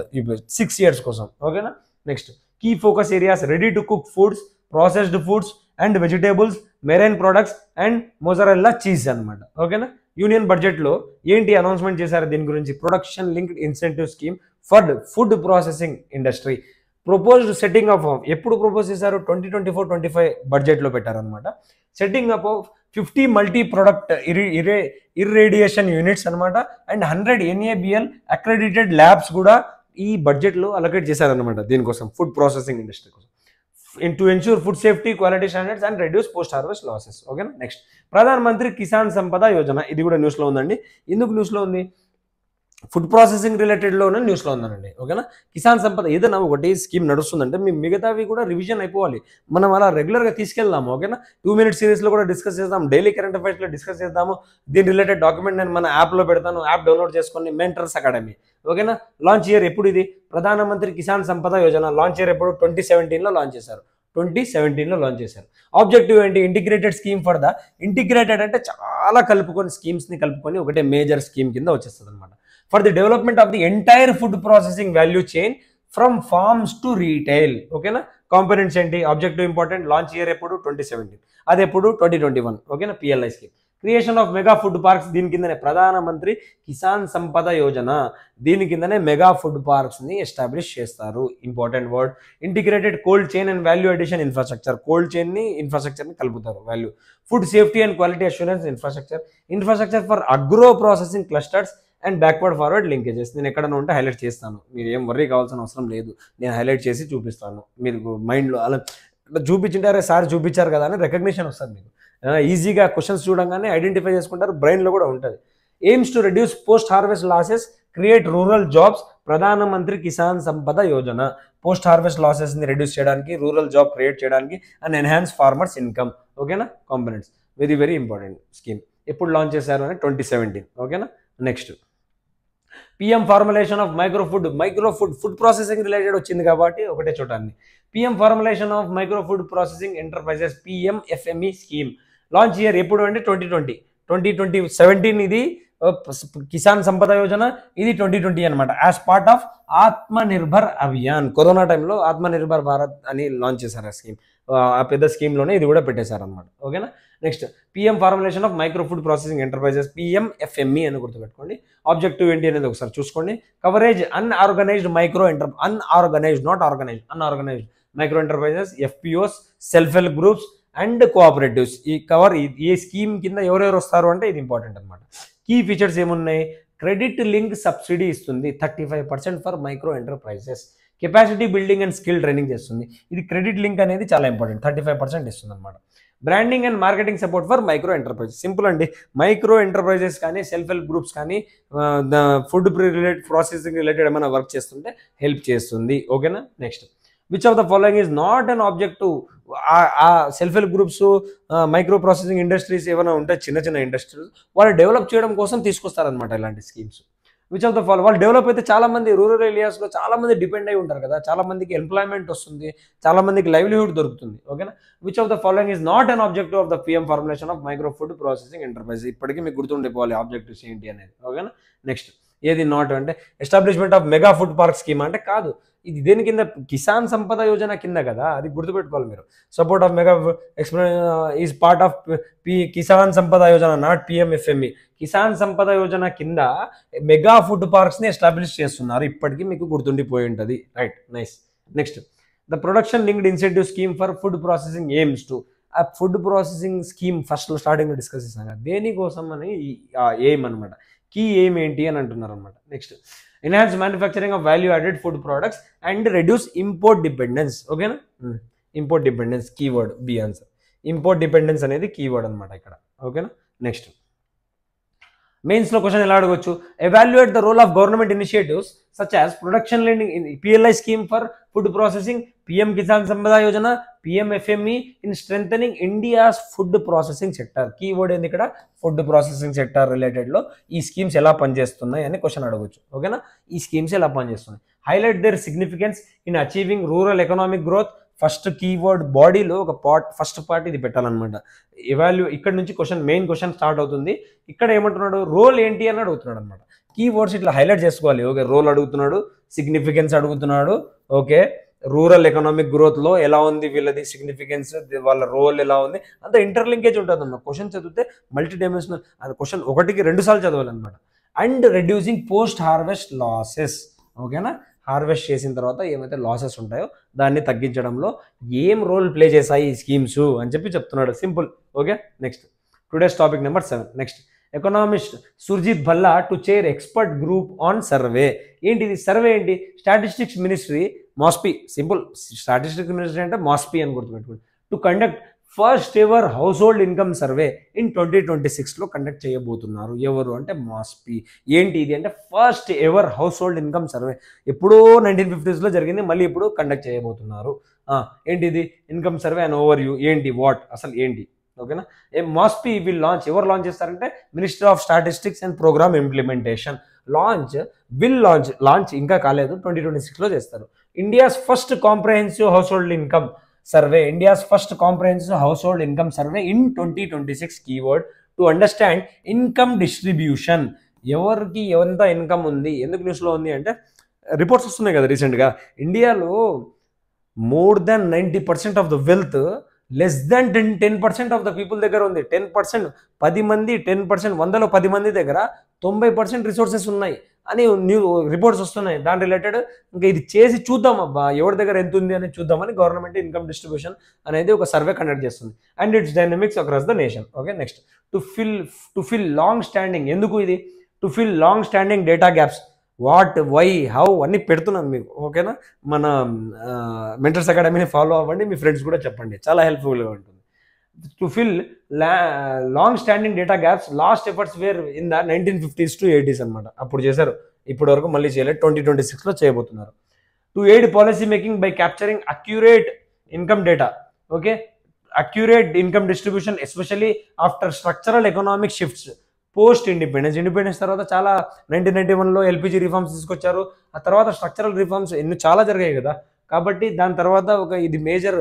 6 years కోసం. ఓకేనా. Next key focus areas, ready to cook foods, processed foods and vegetables, marine products and mozzarella cheese అనమాట. ఓకేనా. యూనియన్ బడ్జెట్లో ఏంటి అనౌన్స్మెంట్ చేశారు దీని గురించి, production linked incentive scheme for food processing industry. Proposed setting up ఎప్పుడు ప్రపోజ్ చేశారు, 2024-25 బడ్జెట్లో పెట్టారనమాట. Setting up 50 multi product irradiation units అనమాట అండ్ 100 NABL అక్రెడిటెడ్ ల్యాబ్స్ కూడా ఈ బడ్జెట్లో అలొకేట్ చేశారనమాట దీనికోసం, ఫుడ్ ప్రాసెసింగ్ ఇండస్ట్రీ కోసం, to ensure food safety, quality standards and reduce post harvest losses. ఓకేనా. నెక్స్ట్ ప్రధాన మంత్రి కిసాన్ సంపద యోజన, ఇది కూడా న్యూస్లో ఉందండి. ఎందుకు న్యూస్లో ఉంది, ఫుడ్ ప్రాసెసింగ్ రిలేటెడ్లోనే న్యూస్లో ఉందండి. ఓకేనా. కిసాన్ సంపద ఏదైనా ఒకటి స్కీమ్ నడుస్తుందంటే మీ మిగతావి కూడా రివిజన్ అయిపోవాలి, మనం అలా రెగ్యులర్గా తీసుకెళ్దాము. ఓకేనా. 2 minute సిరీస్లో కూడా డిస్కస్ చేద్దాం, డైలీ కరెంట్ అఫైర్స్లో డిస్కస్ చేద్దాము. దీని రిలేటెడ్ డాక్యుమెంట్ నేను మన యాప్లో పెడతాను, యాప్ డౌన్లోడ్ చేసుకొని, మెంటర్స్ అకాడమీ. ఓకేనా. లాంచ్ ఇయర్ ఎప్పుడు, ఇది ప్రధానమంత్రి కిసాన్ సంపద యోజన లాంచ్ ఇయర్ ఎప్పుడు, 2017లో లాంచ్ చేశారు. 2017లో లాంచ్ చేశారు. ఆబ్జెక్టివ్ ఏంటి, integrated scheme for the, integrated అంటే చాలా కలుపుకొని స్కీమ్స్ని కలుపుకొని ఒకటే మేజర్ స్కీమ్ కింద వచ్చేస్తుంది అనమాట. For the development of the entire food processing value chain from farms to retail. ఓకేనా. కాంపోనెంట్స్ ఏంటి, ఆబ్జెక్టివ్ ఇంపార్టెంట్, లాంచ్ ఇయర్ ఎప్పుడు 2017, అది ఎప్పుడు 2021. ఓకేనా. PLI scheme. Creation of mega food parks, దీని కిందనే ప్రధానమంత్రి కిసాన్ సంపద యోజన, దీని కిందనే మెగా ఫుడ్ పార్క్స్ని ఎస్టాబ్లిష్ చేస్తారు. Important word. Integrated cold chain and value addition infrastructure, cold చైన్ని ఇన్ఫ్రాస్ట్రక్చర్ని కలుపుతారు. Value food safety and quality assurance infrastructure for agro processing clusters and backward forward linkages. నేను ఎక్కడైనా ఉంటే హైలైట్ చేస్తాను, మీరు ఏం వర్రీ కావాల్సిన అవసరం లేదు, నేను హైలైట్ చేసి చూపిస్తాను. మీరు మైండ్లో అలా చూపించింటారే సార్ చూపించారు కదా అని రికగ్నిషన్ వస్తుంది మీకు. ఈజీగా క్వశ్చన్స్ చూడంగానే ఐడెంటిఫై చేసుకుంటారు, బ్రెయిన్లో కూడా ఉంటుంది. AIIMS to reduce post harvest losses, create rural jobs, ప్రధానమంత్రి Kisan Sampada Yojana. Post harvest లాసెస్ని reduce చేయడానికి, రూరల్ జాబ్ క్రియేట్ చేయడానికి అండ్ ఎన్హాన్స్ ఫార్మర్స్ ఇన్కమ్. ఓకేనా. Components very very important scheme. ఎప్పుడు లాంచ్ చేశారు అని 2017. ఓకేనా. Next PM formulation of food processing related వచ్చింది కాబట్టి ఒకటే చూడండి. PM formulation of micro food processing enterprises, PMFME scheme launch year ఎప్పుడు అంటే 2017. ఇది కిసాన్ సంపద యోజన, ఇది 2020 అనమాట. As part of Atmanirbhar Abhiyan, corona టైంలో ఆత్మనిర్భర్ భారత్ అని లాంచ్ చేశారు ఆ స్కీమ్. ఆ పెద్ద స్కీమ్లోనే ఇది కూడా పెట్టేశారనమాట. ఓకేనా. Next PM formulation of micro food processing enterprises, PMFME అని గుర్తుపెట్టుకోండి. ఆబ్జెక్టివ్ ఏంటి అనేది ఒకసారి చూసుకోండి. Coverage unorganised micro enterprises, FPOs, self help groups and cooperatives. ఈ స్కీమ్ కింద ఎవరెవరు వస్తారు అంటే ఇది ఇంపార్టెంట్ అనమాట. కీ ఫీచర్స్ ఏమున్నాయి, క్రెడిట్ లింక్ సబ్సిడీ ఇస్తుంది 35% for micro enterprises. Capacity building and skill training చేస్తుంది. ఇది క్రెడిట్ లింక్ అనేది చాలా ఇంపార్టెంట్, 35% ఇస్తుంది అనమాట. Branding and marketing support for micro enterprises. Simple అండి, మైక్రో ఎంటర్ప్రైజెస్ కానీ సెల్ఫ్ హెల్ప్ గ్రూప్స్ కానీ ఫుడ్ ప్రాసెసింగ్ రిలేటెడ్ ఏమైనా వర్క్ చేస్తుంటే హెల్ప్ చేస్తుంది. ఓకేనా. Next which of the following is not an objective. ఆ self help groups, micro processing industries ఏమైనా ఉంటే చిన్న ఇండస్ట్రీస్ వాళ్ళు డెవలప్ చేయడం కోసం తీసుకొస్తారనమాట ఇలాంటి schemes. Which of the follow వాళ్ళు డెవలప్ అయితే చాలా మంది రూరల్ ఏరియాస్లో చాలా మంది డిపెండ్ అయి ఉంటారు కదా, చాలా మందికి ఎంప్లాయ్మెంట్ వస్తుంది, చాలా మందికి లైవ్లీహుడ్ దొరుకుతుంది. ఓకేనా, which of the following is not an objective of the PM formulation of micro food processing enterprise. ఇప్పటికీ మీకు గుర్తుండిపోవాలి ఆబ్జెక్టివ్స్ ఏంటి అనేది. ఓకేనా, నెక్స్ట్ ఏది నాట్ అంటే establishment of mega food park scheme అంటే కాదు, ఇది దేని కింద, కిసాన్ సంపద యోజన కింద కదా, అది గుర్తుపెట్టుకోవాలి మీరు. Support of mega is part of Kisan Sampada Yojana, not PMFME. Kisan Sampada Yojana కింద మెగా ఫుడ్ పార్క్స్ని ఎస్టాబ్లిష్ చేస్తున్నారు, ఇప్పటికీ మీకు గుర్తుండిపోయి ఉంటుంది. Right, nice. Next the production linked incentive scheme for food processing AIIMS to. ఆ ఫుడ్ ప్రాసెసింగ్ స్కీమ్ ఫస్ట్లో స్టార్టింగ్లో డిస్కస్ చేసాం కదా, దేనికోసం అని ఎయిమ్ అనమాట, కీ ఎయిమ్ ఏంటి అని అంటున్నారు అనమాట. Next enhance manufacturing of value added food products and reduce import dependence. ఓకేనా, import dependence keyword, B answer. Import dependence అనేది కీవర్డ్ అనమాట ఇక్కడ. ఓకేనా, నెక్స్ట్ మెయిన్స్లో క్వశ్చన్ ఎలా అడగొచ్చు, evaluate the role of government initiatives such as production link PLI scheme for food processing, PM Kisan Sampada Yojana, PMFME in strengthening India's food processing sector. Keyword ఏంది ఇక్కడ, food processing sector రిలేటెడ్లో ఈ స్కీమ్స్ ఎలా పనిచేస్తున్నాయి అని క్వశ్చన్ అడగొచ్చు. ఓకేనా, ఈ స్కీమ్స్ ఎలా పనిచేస్తున్నాయి, highlight their significance in achieving rural economic growth. First keyword బాడీలో ఒక ఫస్ట్ పార్ట్ ఇది పెట్టాలన్నమాట. ఇక్కడ నుంచి క్వశ్చన్, మెయిన్ క్వశ్చన్ స్టార్ట్ అవుతుంది. ఇక్కడ ఏమంటున్నాడు, రోల్ ఏంటి అని అడుగుతున్నాడు అనమాట. కీవర్డ్స్ ఇట్లా హైలైట్ చేసుకోవాలి. ఓకే, రోల్ అడుగుతున్నాడు, సిగ్నిఫికెన్స్ అడుగుతున్నాడు. ఓకే, రూరల్ ఎకనామిక్ గ్రోత్లో ఎలా ఉంది వీళ్ళది సిగ్నిఫికెన్స్, వాళ్ళ రోల్ ఎలా ఉంది, అంత ఇంటర్లింకేజ్ ఉంటుంది అన్నమాట. క్వశ్చన్ చదివితే మల్టీ డైమెన్షనల్, క్వశ్చన్ ఒకటికి 2 సార్లు చదవాలన్నమాట. And reducing post harvest losses. ఓకేనా, హార్వెస్ట్ చేసిన తర్వాత ఏమైతే లాసెస్ ఉంటాయో దాన్ని తగ్గించడంలో ఏం రోల్ ప్లే చేశాయి ఈ స్కీమ్స్ అని చెప్తున్నాడు. Simple. Okay, next today's topic number 7. Next economist Surjit Bhalla to chair expert group on survey. ఏంటిది సర్వే ఏంటి, statistics ministry MoSPI, simple, statistics ministry అంటే మాస్పీ అని గుర్తుపెట్టుకోండి. To conduct first ever household income survey in 2026లో conduct చేయబోతున్నారు. ఎవరు అంటే MoSPI. ఏంటి ఇది అంటే first ever household income survey, ఎప్పుడో 1950స్లో జరిగింది, మళ్ళీ ఇప్పుడు కండక్ట్ చేయబోతున్నారు. ఏంటిది income survey and over view, ఏంటి వాట్ అసలు ఏంటి. ఓకేనా, మాస్పీ విల్ లాంచ్, ఎవరు లాంచ్ చేస్తారంటే minister of statistics and programme implementation. Launch ఇంకా కాలేదు, 2026లో చేస్తారు. India's first comprehensive household income survey, India's first comprehensive household income survey in 2026. Keyword to understand income distribution. ఎవరికి ఎంత income ఉంది, ఎందుకు న్యూస్లో ఉంది అంటే రిపోర్ట్స్ వస్తున్నాయి కదా రీసెంట్గా, ఇండియాలో more than 90% of the wealth less than 10% of the people దగ్గర ఉంది. 10%, 10 మంది 10%, 100లో 10 మంది దగ్గర 90% రిసోర్సెస్ ఉన్నాయి అని రిపోర్ట్స్ వస్తున్నాయి. దాని రిలేటెడ్ ఇంకా ఇది చేసి చూద్దాం అబ్బా ఎవరి దగ్గర ఎంత ఉంది అని చూద్దామని గవర్నమెంట్ ఇన్కమ్ డిస్ట్రిబ్యూషన్ అనేది ఒక సర్వే కండక్ట్ చేస్తుంది. And its dynamics across the nation. Okay, next to fill long standing. ఎందుకు ఇది, to fill long standing data gaps. What, why, how అన్నీ పెడుతున్నాను మీకు. ఓకేనా, మన మెంటర్స్ అకాడమీని ఫాలో అవ్వండి, మీ ఫ్రెండ్స్ కూడా చెప్పండి, చాలా హెల్ప్ఫుల్గా ఉంటుంది. To fill long standing data gaps, last efforts were in the 1950s to 80s అనమాట. అప్పుడు చేశారు, ఇప్పటి వరకు మళ్ళీ చేయలేదు, 2026లో చేయబోతున్నారు. To aid policy making by capturing accurate income data. Okay, accurate income distribution especially after structural economic shifts post independence తర్వాత చాలా 1991లో ఎల్పిజి రిఫార్మ్స్ తీసుకొచ్చారు. ఆ తర్వాత స్ట్రక్చరల్ రిఫార్మ్స్ ఎన్ని చాలా జరిగాయి కదా, కాబట్టి దాని తర్వాత ఒక ఇది మేజర్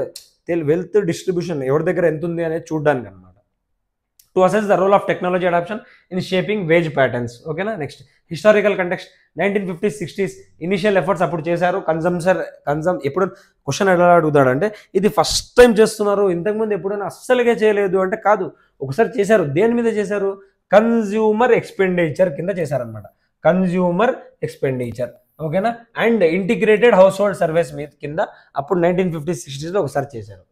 వెల్త్ డిస్ట్రిబ్యూషన్ ఎవరి దగ్గర ఎంత ఉంది అనేది చూడడానికి అనమాట. To assess the role of technology adoption in shaping wage patterns. ఓకేనా, next historical context 1950s 60s initial efforts అప్పుడు చేశారు. ఎప్పుడు క్వశ్చన్ ఎలా అడుగుతాడంటే ఇది ఫస్ట్ టైం చేస్తున్నారు, ఇంతకుముందు ఎప్పుడైనా అస్సలుగా చేయలేదు అంటే కాదు, ఒకసారి చేశారు. దేని మీద చేశారు, కన్జ్యూమర్ ఎక్స్పెండిచర్ కింద చేశారనమాట. Consumer expenditure. ఓకేనా, and integrated household service మీద కింద అప్పుడు 1950s 60sలో ఒకసారి చేశారు.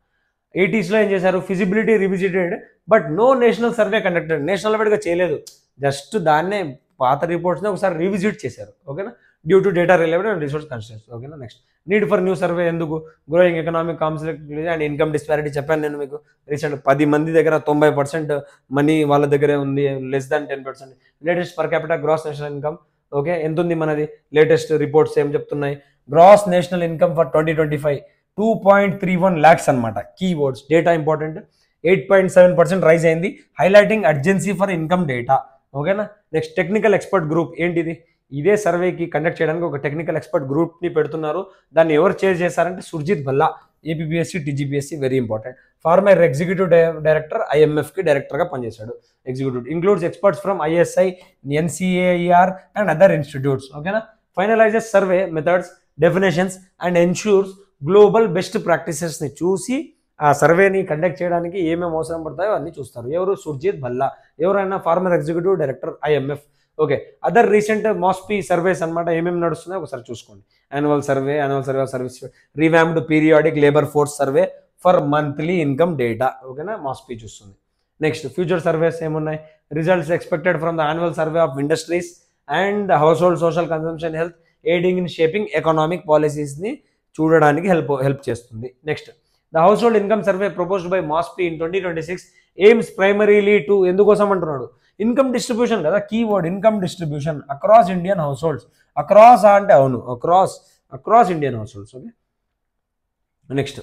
80sలో ఏం చేశారు, feasibility revisited but no national survey conducted. National వైడ్గా చేయలేదు, జస్ట్ దాన్నే పాత రిపోర్ట్స్ని ఒకసారి రివిజిట్ చేశారు. ఓకేనా, due to data related and resource constraints. ఓకేనా, next need for new survey. ఎందుకు, growing economic conflict and income disparity చెప్పాను నేను మీకు రీసెంట్. 10 మంది దగ్గర 90% మనీ వాళ్ళ దగ్గరే ఉంది, less than 10%. Latest per capital gross national income. Okay, ఎంత ఉంది మనది, లేటెస్ట్ రిపోర్ట్స్ ఏం చెప్తున్నాయి, gross national income for 2025 2.31 lakhs అనమాట. Keywords data important. 8.7% రైజ్ అయింది, highlighting urgency for income data. ఓకేనా, నెక్స్ట్ టెక్నికల్ ఎక్స్పర్ట్ గ్రూప్ ఏంటిది, ఇదే సర్వేకి కండక్ట్ చేయడానికి ఒక టెక్నికల్ ఎక్స్పర్ట్ గ్రూప్ని పెడుతున్నారు. దాన్ని ఎవరు చైర్ చేశారంటే Surjit Bhalla, APPSC TGPSC, very important. Former executive director, ఐఎంఎఫ్కి డైరెక్టర్గా పనిచేశాడు. Executive includes experts from ISI, NCAER and other institutes. ఓకేనా. Finalises survey methods, definitions and ensures global best ప్రాక్టీసెస్ని చూసి ఆ సర్వేని కండక్ట్ చేయడానికి ఏమేమి అవసరం పడతాయో అన్నీ చూస్తారు. ఎవరు? సుర్జిత్ భల్లా. ఎవరైనా former executive director, IMF. Okay. Other recent MoSPI surveys అనమాట ఏమేమి నడుస్తున్నాయో ఒకసారి చూసుకోండి. Annual survey of service, revamped periodic labour force survey for monthly income data. ఓకేనా. మాస్పీ చూస్తుంది. నెక్స్ట్ ఫ్యూచర్ సర్వేస్ ఏమున్నాయి? Results expected from the annual survey of industries and household social consumption health aiding in shaping economic పాలసీస్ని చూడడానికి help చేస్తుంది. Next the household income survey proposed by MoSPI in 2026 AIIMS primarily to, ఎందుకోసం అంటున్నాడు? Income distribution కదా keyword, income distribution across Indian house holds. Across అంటే అవును, across Indian house holds. Okay. Next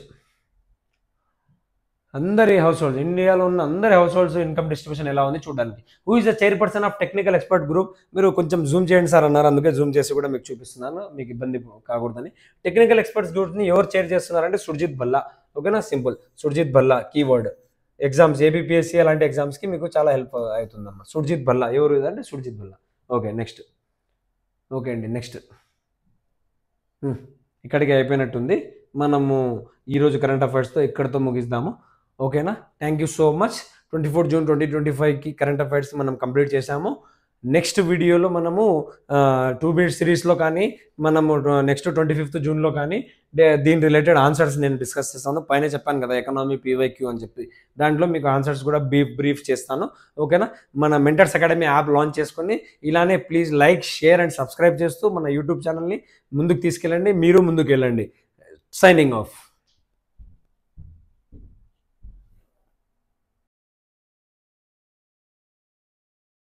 అందరి house holds, ఇండియాలో ఉన్న అందరి house holds income distribution ఎలా ఉంది చూడడానికి. Who is the chairperson of technical expert group? మీరు కొంచెం జూమ్ చేయండి సార్ అన్నారు, అందుకే జూమ్ చేసి కూడా మీకు చూపిస్తున్నాను, మీకు ఇబ్బంది కాకూడదని. టెక్నికల్ ఎక్స్పర్ట్స్ గ్రూప్ని ఎవరు చైర్ చేస్తున్నారంటే సుర్జిత్ భల్లా. ఓకేనా. Simple, Surjit Bhalla keyword. Exams ABPSC అలాంటి ఎగ్జామ్స్కి మీకు చాలా హెల్ప్ అవుతుందమ్మా. సుర్జిత్ భల్లా ఎవరు అంటే Surjit Bhalla. Okay. Next. Okay అండి. నెక్స్ట్ ఇక్కడికి అయిపోయినట్టుంది. మనము ఈరోజు కరెంట్ అఫైర్స్తో ఇక్కడితో ముగిద్దాము. ఓకేనా. Thank you so much. 24 June 2025కి కరెంట్ అఫైర్స్ మనం కంప్లీట్ చేశాము. నెక్స్ట్ వీడియోలో మనము 2 మినిట్ సిరీస్లో కానీ మనము నెక్స్ట్ 25th జూన్లో కానీ దీని రిలేటెడ్ ఆన్సర్స్ నేను డిస్కస్ చేస్తాను. పైన చెప్పాను కదా ఎకనామీ పీవైక్యూ అని చెప్పి, దాంట్లో మీకు ఆన్సర్స్ కూడా బ్రీఫ్ చేస్తాను. ఓకేనా. మన మెంటర్స్ అకాడమీ యాప్ లాంచ్ చేసుకొని ఇలానే please like, share and subscribe చేస్తూ మన యూట్యూబ్ ఛానల్ని ముందుకు తీసుకెళ్ళండి. మీరు ముందుకు వెళ్ళండి. Signing off.